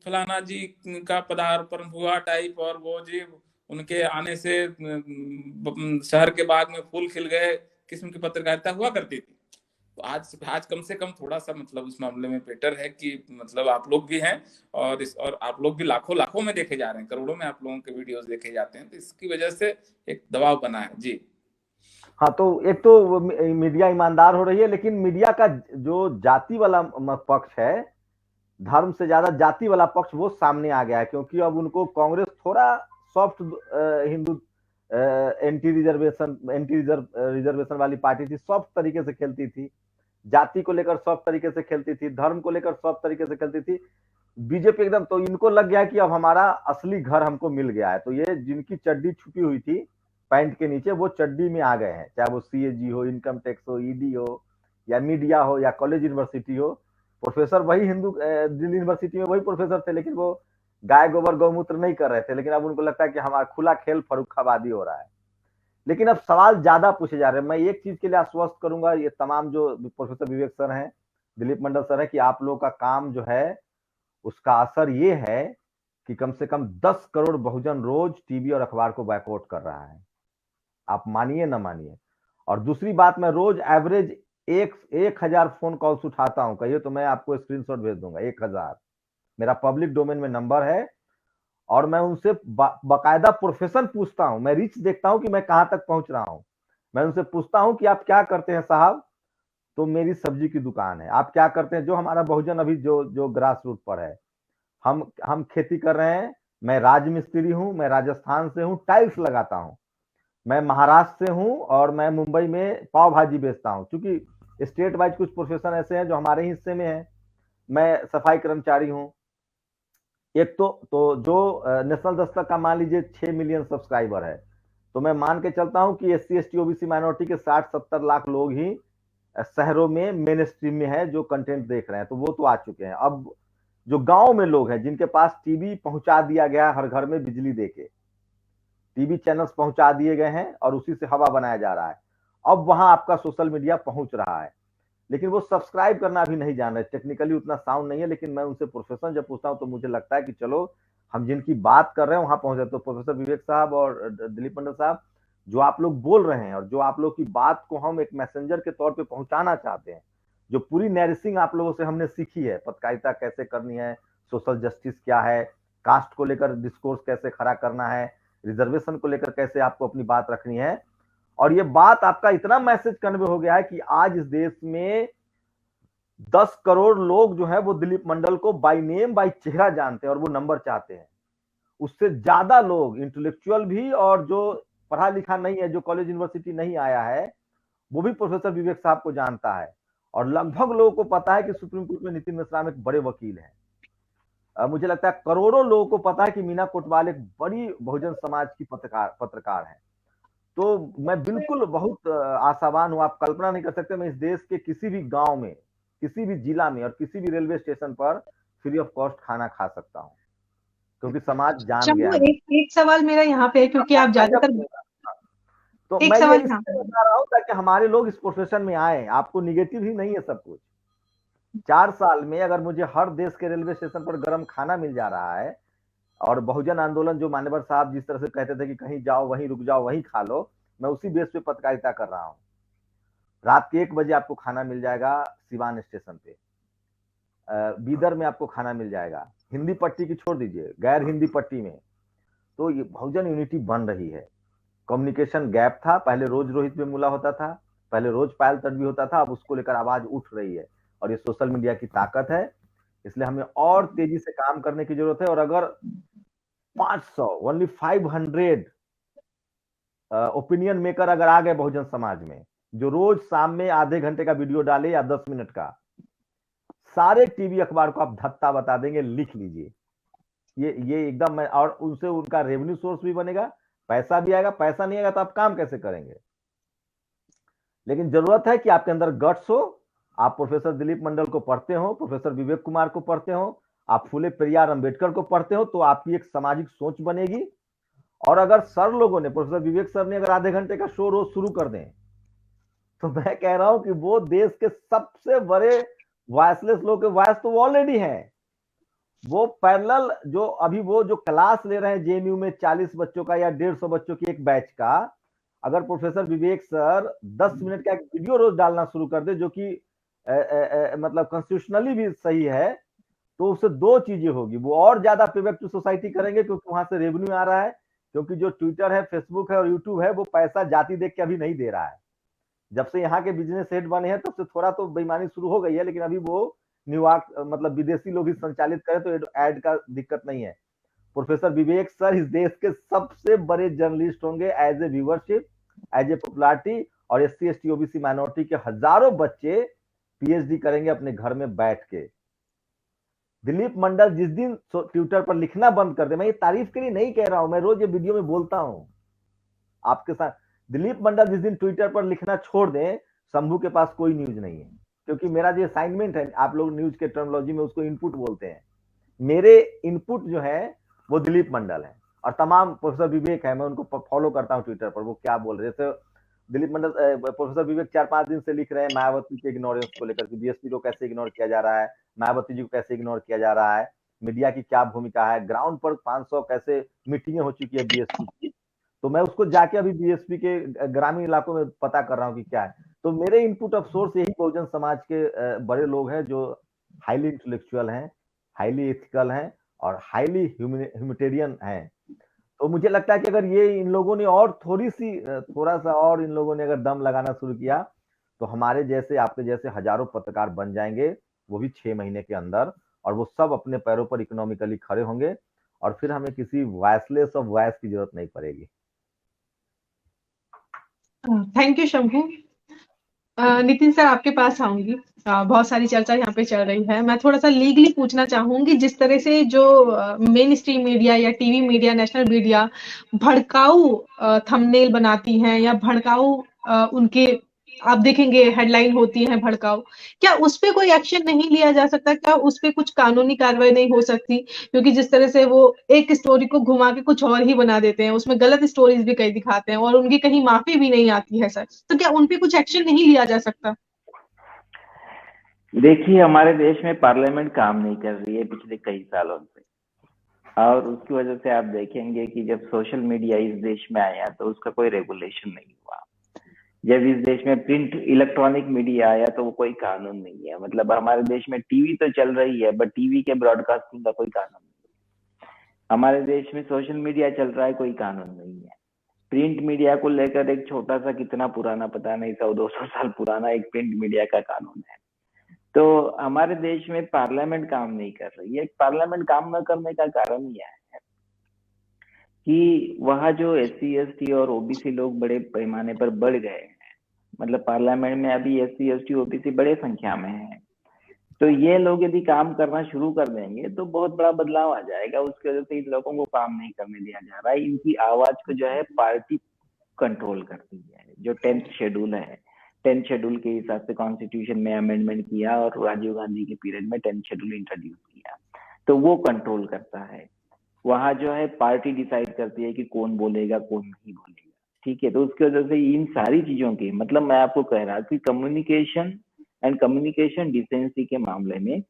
फलाना जी का पदार्पण हुआ टाइप, और वो जी उनके आने से शहर के बाग में फूल खिल गए किस्म की पत्रकारिता हुआ करती थी। तो आज कम से कम थोड़ा सा मतलब उस मामले में बेटर है कि मतलब आप लोग भी हैं और आप लोग भी लाखों में देखे जा रहे हैं, करोड़ों में आप लोगों के वीडियोस देखे जाते हैं, तो इसकी वजह से एक दबाव बना है जी। हाँ, तो एक तो मीडिया ईमानदार हो रही है, लेकिन मीडिया का जो जाति वाला पक्ष है, धर्म से ज्यादा जाति वाला पक्ष वो सामने आ गया है। क्योंकि अब उनको कांग्रेस थोड़ा सॉफ्ट हिंदू एंटी रिजर्वेशन वाली पार्टी थी, सॉफ्ट तरीके से खेलती थी, जाति को लेकर सॉफ्ट तरीके से खेलती थी, धर्म को लेकर सॉफ्ट तरीके से खेलती थी। बीजेपी एकदम, तो इनको लग गया कि अब हमारा असली घर हमको मिल गया है। तो ये जिनकी चड्डी छुपी हुई थी पैंट के नीचे, वो चड्डी में आ गए हैं, चाहे वो CAG हो, इनकम टैक्स हो, ED हो, या मीडिया हो, या कॉलेज यूनिवर्सिटी हो। प्रोफेसर वही दिल्ली यूनिवर्सिटी में वही प्रोफेसर थे, लेकिन वो गाय गोबर गौमूत्र नहीं कर रहे थे। लेकिन अब उनको लगता है कि हमारा खुला खेल फर्रुखाबादी हो रहा है। लेकिन अब सवाल ज्यादा पूछे जा रहे हैं। मैं एक चीज के लिए आश्वस्त करूंगा ये तमाम जो प्रोफेसर विवेक सर हैं, दिलीप मंडल सर है, कि आप लोगों का काम जो है उसका असर ये है कि कम से कम 10 करोड़ बहुजन रोज टीवी और अखबार को बायकॉट कर रहा है, आप मानिए ना मानिए। और दूसरी बात, मैं रोज एवरेज 1000 फोन कॉल्स उठाता हूं, कहिए तो मैं आपको स्क्रीनशॉट भेज दूंगा। 1000 मेरा पब्लिक डोमेन में नंबर है, और मैं उनसे बाकायदा प्रोफेशन पूछता हूं। मैं रीच देखता हूं कि मैं कहां तक पहुंच रहा हूं। मैं उनसे पूछता हूं कि आप क्या करते हैं साहब? तो मेरी सब्जी की दुकान है। आप क्या करते हैं? जो हमारा बहुजन अभी जो ग्रास रूट पर है, हम खेती कर रहे हैं। मैं राजमिस्त्री हूं, मैं राजस्थान से हूं, टाइल्स लगाता हूं। मैं महाराष्ट्र से हूं और मैं मुंबई में पाव भाजी बेचता हूं, क्योंकि स्टेट वाइज कुछ प्रोफेशन ऐसे हैं जो हमारे ही हिस्से में है। मैं सफाई कर्मचारी हूं। एक तो जो नेशनल दस्तक का मान लीजिए 6 मिलियन सब्सक्राइबर है, तो मैं मान के चलता हूं कि एससी एसटी ओबीसी माइनॉरिटी के 60-70 लाख लोग ही शहरों में मेन स्ट्रीम में है जो कंटेंट देख रहे हैं, तो वो तो आ चुके हैं। अब जो गांव में लोग हैं जिनके पास टीवी पहुंचा दिया गया हर घर में बिजली देके, टीवी चैनल्स पहुंचा दिए गए हैं और उसी से हवा बनाया जा रहा है, अब वहां आपका सोशल मीडिया पहुंच रहा है, लेकिन वो सब्सक्राइब करना भी नहीं जान रहे, टेक्निकली उतना साउंड नहीं है। लेकिन मैं उनसे प्रोफेशन जब पूछता हूं तो मुझे लगता है कि चलो हम जिनकी बात कर रहे हैं वहां पहुंच जाए। तो प्रोफेसर विवेक साहब और दिलीप मंडल साहब, जो आप लोग बोल रहे हैं और जो आप लोग की बात को हम एक मैसेंजर के तौर पे पहुंचाना चाहते हैं, जो पूरी नैरेसिंग आप लोगों से हमने सीखी है, पत्रकारिता कैसे करनी है, सोशल जस्टिस क्या है, कास्ट को लेकर डिस्कोर्स कैसे खड़ा करना है, रिजर्वेशन को लेकर कैसे आपको अपनी बात रखनी है, और ये बात आपका इतना मैसेज कन्वे हो गया है कि आज इस देश में 10 करोड़ लोग जो है वो दिलीप मंडल को बाय नेम बाय चेहरा जानते हैं और वो नंबर चाहते हैं। उससे ज्यादा लोग इंटेलेक्चुअल भी और जो पढ़ा लिखा नहीं है, जो कॉलेज यूनिवर्सिटी नहीं आया है, वो भी प्रोफेसर विवेक साहब को जानता है। और लगभग लोगों को पता है कि सुप्रीम कोर्ट में नितिन मिश्रा एक बड़े वकील हैं। मुझे लगता है करोड़ों लोगों को पता है कि मीना कोटवाल एक बड़ी बहुजन समाज की पत्रकार है। तो मैं बिल्कुल बहुत आशावान हूं। आप कल्पना नहीं कर सकते, मैं इस देश के किसी भी गांव में, किसी भी जिला में और किसी भी रेलवे स्टेशन पर फ्री ऑफ कॉस्ट खाना खा सकता हूं, क्योंकि समाज जान गया है। एक सवाल मेरा यहाँ पे है, क्योंकि आप ज्यादातर तो एक मैं सवाल ये इसलिए बता रहा हूँ ताकि हमारे लोग इस प्रोफेशन में आए। आपको निगेटिव ही नहीं है सब कुछ। 4 साल में अगर मुझे हर देश के रेलवे स्टेशन पर गर्म खाना मिल जा रहा है, और बहुजन आंदोलन जो मान्यवर साहब जिस तरह से कहते थे कि कहीं जाओ वहीं रुक जाओ वहीं खा लो, मैं उसी बेस पे पत्रकारिता कर रहा हूँ। रात के 1 बजे आपको खाना मिल जाएगा सिवान स्टेशन पे, बीदर में आपको खाना मिल जाएगा, हिंदी पट्टी की छोड़ दीजिए, गैर हिंदी पट्टी में। तो ये बहुजन यूनिटी बन रही है। कम्युनिकेशन गैप था, पहले रोज रोहित वेमुला होता था, पहले रोज पायल तडवी होता था, अब उसको लेकर आवाज उठ रही है और ये सोशल मीडिया की ताकत है। इसलिए हमें और तेजी से काम करने की जरूरत है। और अगर 500 ओनली 500 ओपिनियन मेकर अगर आ गए बहुजन समाज में, जो रोज शाम में आधे घंटे का वीडियो डाले या 10 मिनट का, सारे टीवी अखबार को आप धत्ता बता देंगे, लिख लीजिए। ये एकदम, और उनसे उनका रेवेन्यू सोर्स भी बनेगा, पैसा भी आएगा। पैसा नहीं आएगा तो आप काम कैसे करेंगे? लेकिन जरूरत है कि आपके अंदर गट्स हो। आप प्रोफेसर दिलीप मंडल को पढ़ते हो, प्रोफेसर विवेक कुमार को पढ़ते हो, आप फुले पेरियार अंबेडकर को पढ़ते हो, तो आपकी एक सामाजिक सोच बनेगी। और अगर सर लोगों ने, प्रोफेसर विवेक सर ने अगर आधे घंटे का शो रोज शुरू कर दें, तो मैं कह रहा हूं कि वो देश के सबसे बड़े वॉइसलेस लोग के वॉइस तो ऑलरेडी हैं। वो पैरेलल जो अभी वो जो क्लास ले रहे हैं जेएनयू में 40 बच्चों का या 150 बच्चों की एक बैच का, अगर प्रोफेसर विवेक सर 10 मिनट का एक वीडियो रोज डालना शुरू कर दे, जो कि मतलब कॉन्स्टिट्यूशनली भी सही है, तो उससे 2 चीजें होगी। वो और ज्यादा पे बैक टू सोसाइटी करेंगे, क्योंकि वहां से रेवेन्यू आ रहा है। क्योंकि जो ट्विटर है, फेसबुक है और यूट्यूब है, वो पैसा जाति देख के अभी नहीं दे रहा है। जब से यहाँ के बिजनेस हेड बने हैं तब से थोड़ा तो बेईमानी शुरू हो गई है, लेकिन अभी वो न्यूयॉर्क मतलब विदेशी लोग ही संचालित करें तो ऐड का दिक्कत नहीं है। प्रोफेसर विवेक सर इस देश के सबसे बड़े जर्नलिस्ट होंगे, as a viewership, as a popularity. और एससी एसटी ओबीसी माइनॉरिटी के हजारों बच्चे पीएचडी करेंगे अपने घर में बैठ के। दिलीप मंडल जिस दिन ट्विटर पर लिखना बंद कर दे, मैं ये तारीफ के लिए नहीं कह रहा हूं, मैं रोज ये वीडियो में बोलता हूं आपके साथ, दिलीप मंडल जिस दिन ट्विटर पर लिखना छोड़ दें, शंभू के पास कोई न्यूज नहीं है। क्योंकि मेरा जो असाइनमेंट है, आप लोग न्यूज के टर्मिनोलॉजी में उसको इनपुट बोलते हैं, मेरे इनपुट जो है वो दिलीप मंडल है और तमाम प्रोफेसर विवेक है, मैं उनको फॉलो करता हूँ ट्विटर पर, वो क्या बोल रहे थे। दिलीप मंडल प्रोफेसर विवेक 4-5 दिन से लिख रहे हैं मायावती के इग्नोरेंस को लेकर, बीएसपी को कैसे इग्नोर किया जा रहा है, मायावती जी को कैसे इग्नोर किया जा रहा है, मीडिया की क्या भूमिका है, ग्राउंड पर 500 कैसे मीटिंगें हो चुकी है बीएसपी की। तो मैं उसको जाके अभी बीएसपी के ग्रामीण इलाकों में पता कर रहा हूँ कि क्या है। तो मेरे इनपुट ऑफ सोर्स यही बहुजन समाज के बड़े लोग हैं, जो हाईली इंटेलेक्चुअल हैं, हाईली एथिकल हैं और हाईली ह्यूमैनिटेरियन हैं। तो मुझे लगता है कि अगर ये इन लोगों ने और थोड़ा सा और इन लोगों ने अगर दम लगाना शुरू किया, तो हमारे जैसे, आपके जैसे हजारों पत्रकार बन जाएंगे, वो भी 6 महीने के अंदर, और वो सब अपने पैरों पर इकोनॉमिकली खड़े होंगे, और फिर हमें किसी वॉइसलेस ऑफ वॉइस की जरूरत नहीं पड़ेगी। Thank you Shambhu. Nitin sir, आपके पास आऊंगी। बहुत सारी चर्चा यहाँ पे चल रही है। मैं थोड़ा सा लीगली पूछना चाहूंगी, जिस तरह से जो मेन स्ट्रीम मीडिया या टीवी मीडिया, नेशनल मीडिया भड़काऊ थंबनेल बनाती हैं या भड़काऊ उनके आप देखेंगे हेडलाइन होती है भड़काऊ, क्या उस पे कोई एक्शन नहीं लिया जा सकता? क्या उस पे कुछ कानूनी कार्रवाई नहीं हो सकती? क्योंकि जिस तरह से वो एक स्टोरी को घुमा के कुछ और ही बना देते हैं, उसमें गलत स्टोरीज भी कई दिखाते हैं और उनकी कहीं माफी भी नहीं आती है सर, तो क्या उन पे कुछ एक्शन नहीं लिया जा सकता? देखिए, हमारे देश में पार्लियामेंट काम नहीं कर रही है पिछले कई सालों से, और उसकी वजह से आप देखेंगे कि जब सोशल मीडिया इस देश में आया तो उसका कोई रेगुलेशन नहीं हुआ। जब इस देश में प्रिंट इलेक्ट्रॉनिक मीडिया आया तो वो कोई कानून नहीं है। मतलब हमारे देश में टीवी तो चल रही है, बट टीवी के ब्रॉडकास्टिंग का कोई कानून नहीं। हमारे देश में सोशल मीडिया चल रहा है, कोई कानून नहीं है। प्रिंट मीडिया को लेकर एक छोटा सा, कितना पुराना पता नहीं, 100-200 साल पुराना एक प्रिंट मीडिया का कानून है। तो हमारे देश में पार्लियामेंट काम नहीं कर रही है। पार्लियामेंट काम न करने का कारण यह है कि वहाँ जो SC ST और OBC लोग बड़े पैमाने पर बढ़ गए हैं। मतलब पार्लियामेंट में अभी SC ST OBC बड़े संख्या में है, तो ये लोग यदि काम करना शुरू कर देंगे तो बहुत बड़ा बदलाव आ जाएगा। उसकी वजह से इन लोगों को काम नहीं करने दिया जा रहा है। इनकी आवाज को जो है पार्टी कंट्रोल करती है। जो 10th शेड्यूल है, 10th शेड्यूल के हिसाब से कॉन्स्टिट्यूशन में अमेंडमेंट किया और राजीव गांधी के पीरियड में 10th शेड्यूल इंट्रोड्यूस किया, तो वो कंट्रोल करता है। वहां जो है पार्टी डिसाइड करती है कि कौन बोलेगा कौन नहीं बोलेगा, ठीक है। तो उसकी वजह से इन सारी चीजों की, मतलब मैं आपको कह रहा कि कम्युनिकेशन एंड कम्युनिकेशन डिसेंसी के मामले में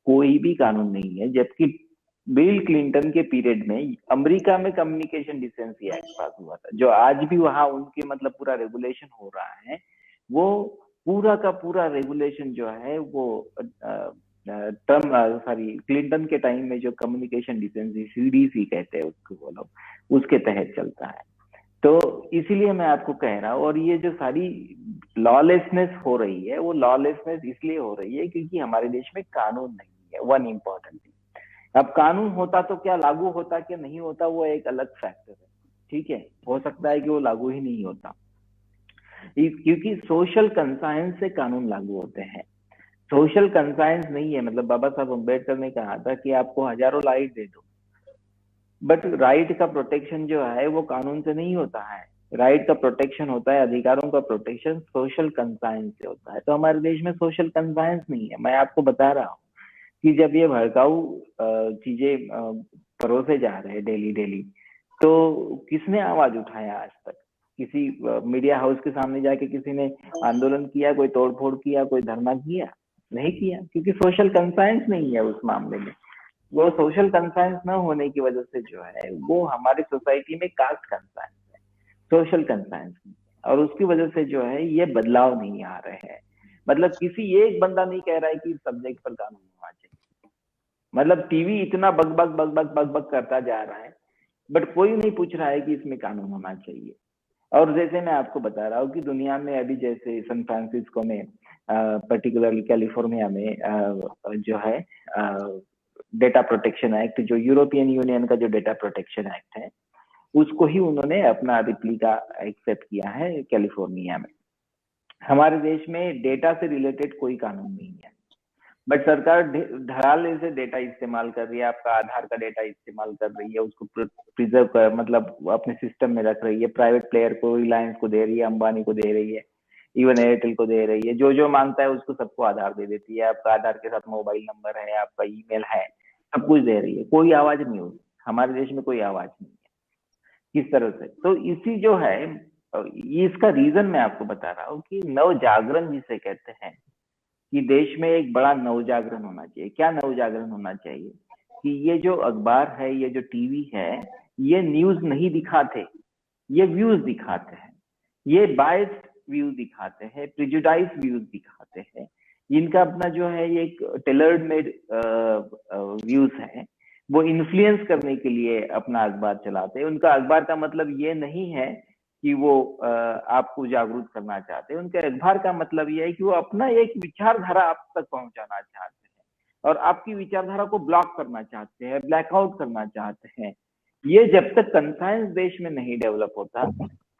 कोई भी कानून नहीं है। जबकि बिल क्लिंटन के पीरियड में अमेरिका में कम्युनिकेशन डिसेंसी एक्ट पास हुआ था, जो आज भी वहां उनके मतलब पूरा रेगुलेशन हो रहा है। वो पूरा का पूरा रेगुलेशन जो है वो क्लिंटन के टाइम में जो कम्युनिकेशन डिसेंसी CDC कहते हैं उसको, वो लोग उसके तहत चलता है। तो इसीलिए मैं आपको कह रहा हूँ। और ये जो सारी लॉलेसनेस हो रही है, वो लॉलेसनेस इसलिए हो रही है क्योंकि हमारे देश में कानून नहीं है। वन इम्पोर्टेंट थिंग, अब कानून होता तो क्या लागू होता कि नहीं होता, वो एक अलग फैक्टर है, ठीक है। हो सकता है कि वो लागू ही नहीं होता, क्योंकि सोशल कंसाइंस से कानून लागू होते हैं। सोशल कंसाइंस नहीं है। मतलब बाबा साहब अम्बेडकर ने कहा था कि आपको हजारों राइट दे दो, बट राइट का प्रोटेक्शन जो है वो कानून से नहीं होता है। राइट का प्रोटेक्शन होता है, अधिकारों का प्रोटेक्शन सोशल कंसाइंस से होता है। तो हमारे देश में सोशल कंसाइंस नहीं है। मैं आपको बता रहा हूँ कि जब ये भड़काऊ चीजें परोसे जा रहे हैं डेली डेली, तो किसने आवाज उठाया आज तक? किसी मीडिया हाउस के सामने जाके किसी ने आंदोलन किया, कोई तोड़फोड़ किया, कोई धरना किया? नहीं किया, क्योंकि सोशल कंसाइंस नहीं है उस मामले में। वो सोशल कंसाइंस न होने की वजह से जो है वो हमारी सोसाइटी में कास्ट कंसाइंस है, सोशल कंसाइंस नहीं है। और उसकी वजह से जो है ये बदलाव नहीं आ रहे हैं। मतलब किसी एक बंदा नहीं कह रहा है कि इस सब्जेक्ट पर कानून होना चाहिए। मतलब टीवी इतना bug bug bug bug bug bug करता जा रहा है, बट कोई नहीं पूछ रहा है कि इसमें कानून होना चाहिए। और जैसे मैं आपको बता रहा हूँ कि दुनिया में अभी जैसे सैन फ्रांसिस्को में, पर्टिकुलरली कैलिफोर्निया में जो है डेटा प्रोटेक्शन एक्ट, जो यूरोपियन यूनियन का जो डेटा प्रोटेक्शन एक्ट है, उसको ही उन्होंने अपना रिप्लिका एक्सेप्ट किया है कैलिफोर्निया में। हमारे देश में डेटा से रिलेटेड कोई कानून नहीं है, बट सरकार धड़ाल्ले से डेटा इस्तेमाल कर रही है। आपका आधार का डेटा इस्तेमाल कर रही है, उसको प्रिजर्व कर, मतलब अपने सिस्टम में रख रही है। प्राइवेट प्लेयर को, रिलायंस को दे रही है, अंबानी को दे रही है, इवन एयरटेल को दे रही है। जो जो मांगता है उसको सबको आधार दे देती है। आपका आधार के साथ मोबाइल नंबर है, आपका ईमेल है, सब कुछ दे रही है। कोई आवाज नहीं होती हमारे देश में, कोई आवाज नहीं है किस तरह से। तो इसी जो है, इसका रीजन मैं आपको बता रहा हूँ कि नव जागरण जिसे कहते हैं, कि देश में एक बड़ा नवजागरण होना चाहिए। क्या नवजागरण होना चाहिए? कि ये जो अखबार है, ये जो टीवी है, ये न्यूज नहीं दिखाते, ये व्यूज दिखाते हैं। ये बायस्ड व्यू दिखाते हैं, प्रिजुडाइज व्यूज दिखाते हैं। इनका अपना जो है एक टेलर्ड मेड व्यूज है, वो इन्फ्लुएंस करने के लिए अपना अखबार चलाते हैं। उनका अखबार का मतलब ये नहीं है कि वो आपको जागरूक करना चाहते हैं। उनके अखबार का मतलब ये है कि वो अपना एक विचारधारा आप तक पहुंचाना चाहते हैं और आपकी विचारधारा को ब्लॉक करना चाहते हैं, ब्लैकआउट करना चाहते हैं। ये जब तक कंसाइंस देश में नहीं डेवलप होता,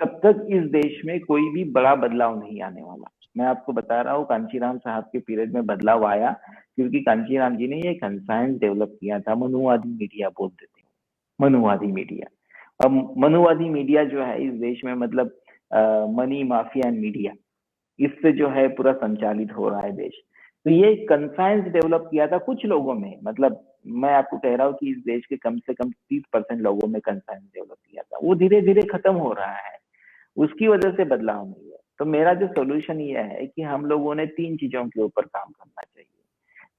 तब तक इस देश में कोई भी बड़ा बदलाव नहीं आने वाला। मैं आपको बता रहा हूँ, कांचीराम साहब के पीरियड में बदलाव आया, क्योंकि कांचीराम जी ने ये कंसाइंस डेवलप किया था, मनुवादी मीडिया बोलते थे, मनुवादी मीडिया। अब मनुवादी मीडिया जो है इस देश में, मतलब मनी माफिया एंड मीडिया, इससे जो है पूरा संचालित हो रहा है देश। तो ये कंसाइंस डेवलप किया था कुछ लोगों में, मतलब मैं आपको कह रहा हूँ कि इस देश के कम से कम 30% लोगों में कंसाइंस डेवलप किया था, वो धीरे धीरे खत्म हो रहा है, उसकी वजह से बदलाव नहीं है। तो मेरा जो सोल्यूशन ये है कि हम लोगों ने 3 चीजों के ऊपर काम करना चाहिए।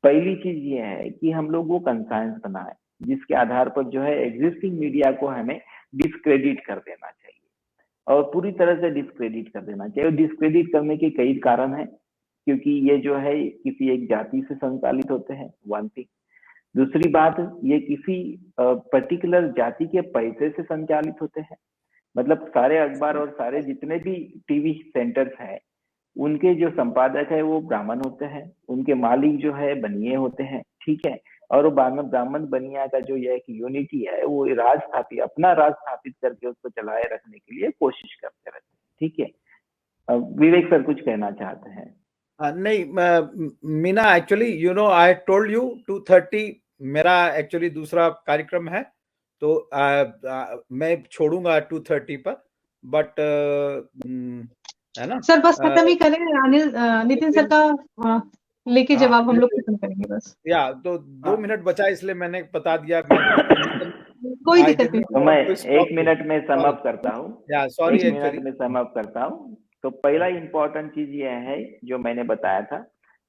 पहली चीज ये है कि हम लोग वो कंसाइंस बनाए जिसके आधार पर जो है एग्जिस्टिंग मीडिया को हमें डिस्क्रेडिट कर देना चाहिए, और पूरी तरह से डिस्क्रेडिट कर देना चाहिए। डिस्क्रेडिट करने के कई कारण हैं, क्योंकि ये जो है किसी एक जाति से संचालित होते हैं, वन थिंग। दूसरी बात, ये किसी पर्टिकुलर जाति के पैसे से संचालित होते हैं, मतलब सारे अखबार और सारे जितने भी टीवी सेंटर्स हैं, उनके जो संपादक है वो ब्राह्मण होते हैं, उनके मालिक जो है बनिए होते हैं, ठीक है। और वो ब्राह्मण बनिया का जो ये एक यूनिटी है, वो अपना राज स्थापित करके उसको चलाए रखने के लिए कोशिश करते रहते हैं, ठीक है। विवेक सर कुछ कहना चाहते हैं? नहीं Meena, actually you know I told you 2:30 मेरा एक्चुअली दूसरा कार्यक्रम है, तो मैं छोड़ूंगा 2:30 पर, बट है ना सर बस खत्म ही करें, अनिल नितिन सर का लेके जवाब हम लोग खत्म करेंगे बस। या तो 2 मिनट बचा, इसलिए मैंने बता दिया। कोई दिक्कत नहीं। तो मैं 1 मिनट में सम अप करता हूँ। या सॉरी, 1 मिनट में सम अप करता हूँ। तो पहला इंपॉर्टेंट चीज ये है जो मैंने बताया था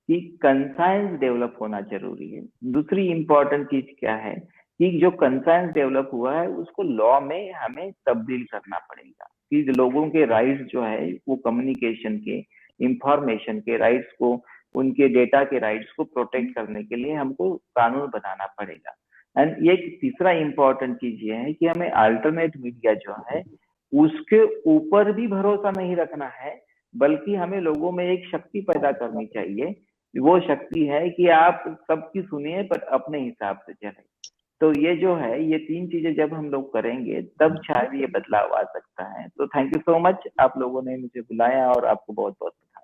कि कंसाइंस डेवलप होना जरूरी है। दूसरी इंपॉर्टेंट चीज क्या है कि जो कंसाइंस डेवलप हुआ है उसको लॉ में हमें तब्दील करना पड़ेगा, कि लोगों के राइट्स जो है वो कम्युनिकेशन के, इंफॉर्मेशन के राइट्स को, उनके डेटा के राइट्स को प्रोटेक्ट करने के लिए हमको कानून बनाना पड़ेगा। एंड ये तीसरा इंपॉर्टेंट चीज ये है कि हमें अल्टरनेट मीडिया जो है उसके ऊपर भी भरोसा नहीं रखना है, बल्कि हमें लोगों में एक शक्ति पैदा करनी चाहिए। वो शक्ति है कि आप सबकी सुनिए पर अपने हिसाब से चले। तो ये जो है, ये 3 चीजें जब हम लोग करेंगे तब शायद ये बदलाव आ सकता है। तो थैंक यू सो मच, आप लोगों ने मुझे बुलाया और आपको बहुत बहुत बधाई।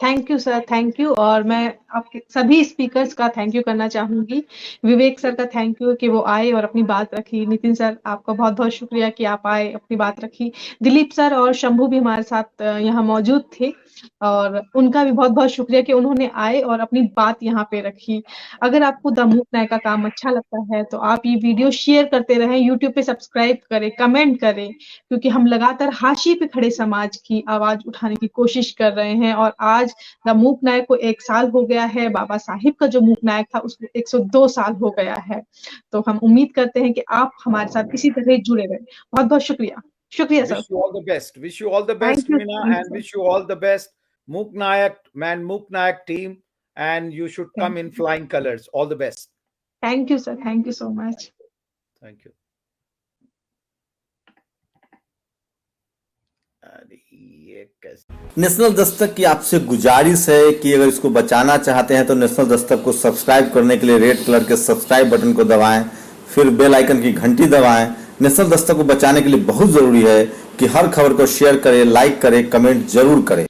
Thank you sir, thank you. और मैं आपके सभी स्पीकर्स का थैंक यू करना चाहूंगी। विवेक सर का थैंक यू कि वो आए और अपनी बात रखी। नितिन सर आपका बहुत बहुत शुक्रिया कि आप आए, अपनी बात रखी। दिलीप सर और शंभू भी हमारे साथ यहाँ मौजूद थे, और उनका भी बहुत बहुत शुक्रिया कि उन्होंने आए और अपनी बात यहाँ पे रखी। अगर आपको द मूक नायक का काम अच्छा लगता है तो आप ये वीडियो शेयर करते रहें, यूट्यूब पे सब्सक्राइब करें, कमेंट करें, क्योंकि हम लगातार हाशिए पे खड़े समाज की आवाज उठाने की कोशिश कर रहे हैं। और आज द मूक नायक को 1 साल हो गया है, बाबा साहिब का जो मूक नायक था उसको 102 साल हो गया है। तो हम उम्मीद करते हैं कि आप हमारे साथ इसी तरह जुड़े रहें। बहुत बहुत शुक्रिया। शुक्रिया sir. Wish you all the best. Wish you all the best, Meena, and wish you all the best, Mook Nayak, Mook Nayak team, and you should come in flying colors. All the best. Thank you, sir. Thank you so much. Thank you. National Dastak की आपसे गुजारिश है कि अगर इसको बचाना चाहते हैं तो नेशनल दस्तक को सब्सक्राइब करने के लिए रेड कलर के सब्सक्राइब बटन को दबाएं, फिर बेल आइकन की घंटी दबाएं। नेशनल दस्तक को बचाने के लिए बहुत जरूरी है कि हर खबर को शेयर करें, लाइक करें, कमेंट जरूर करें।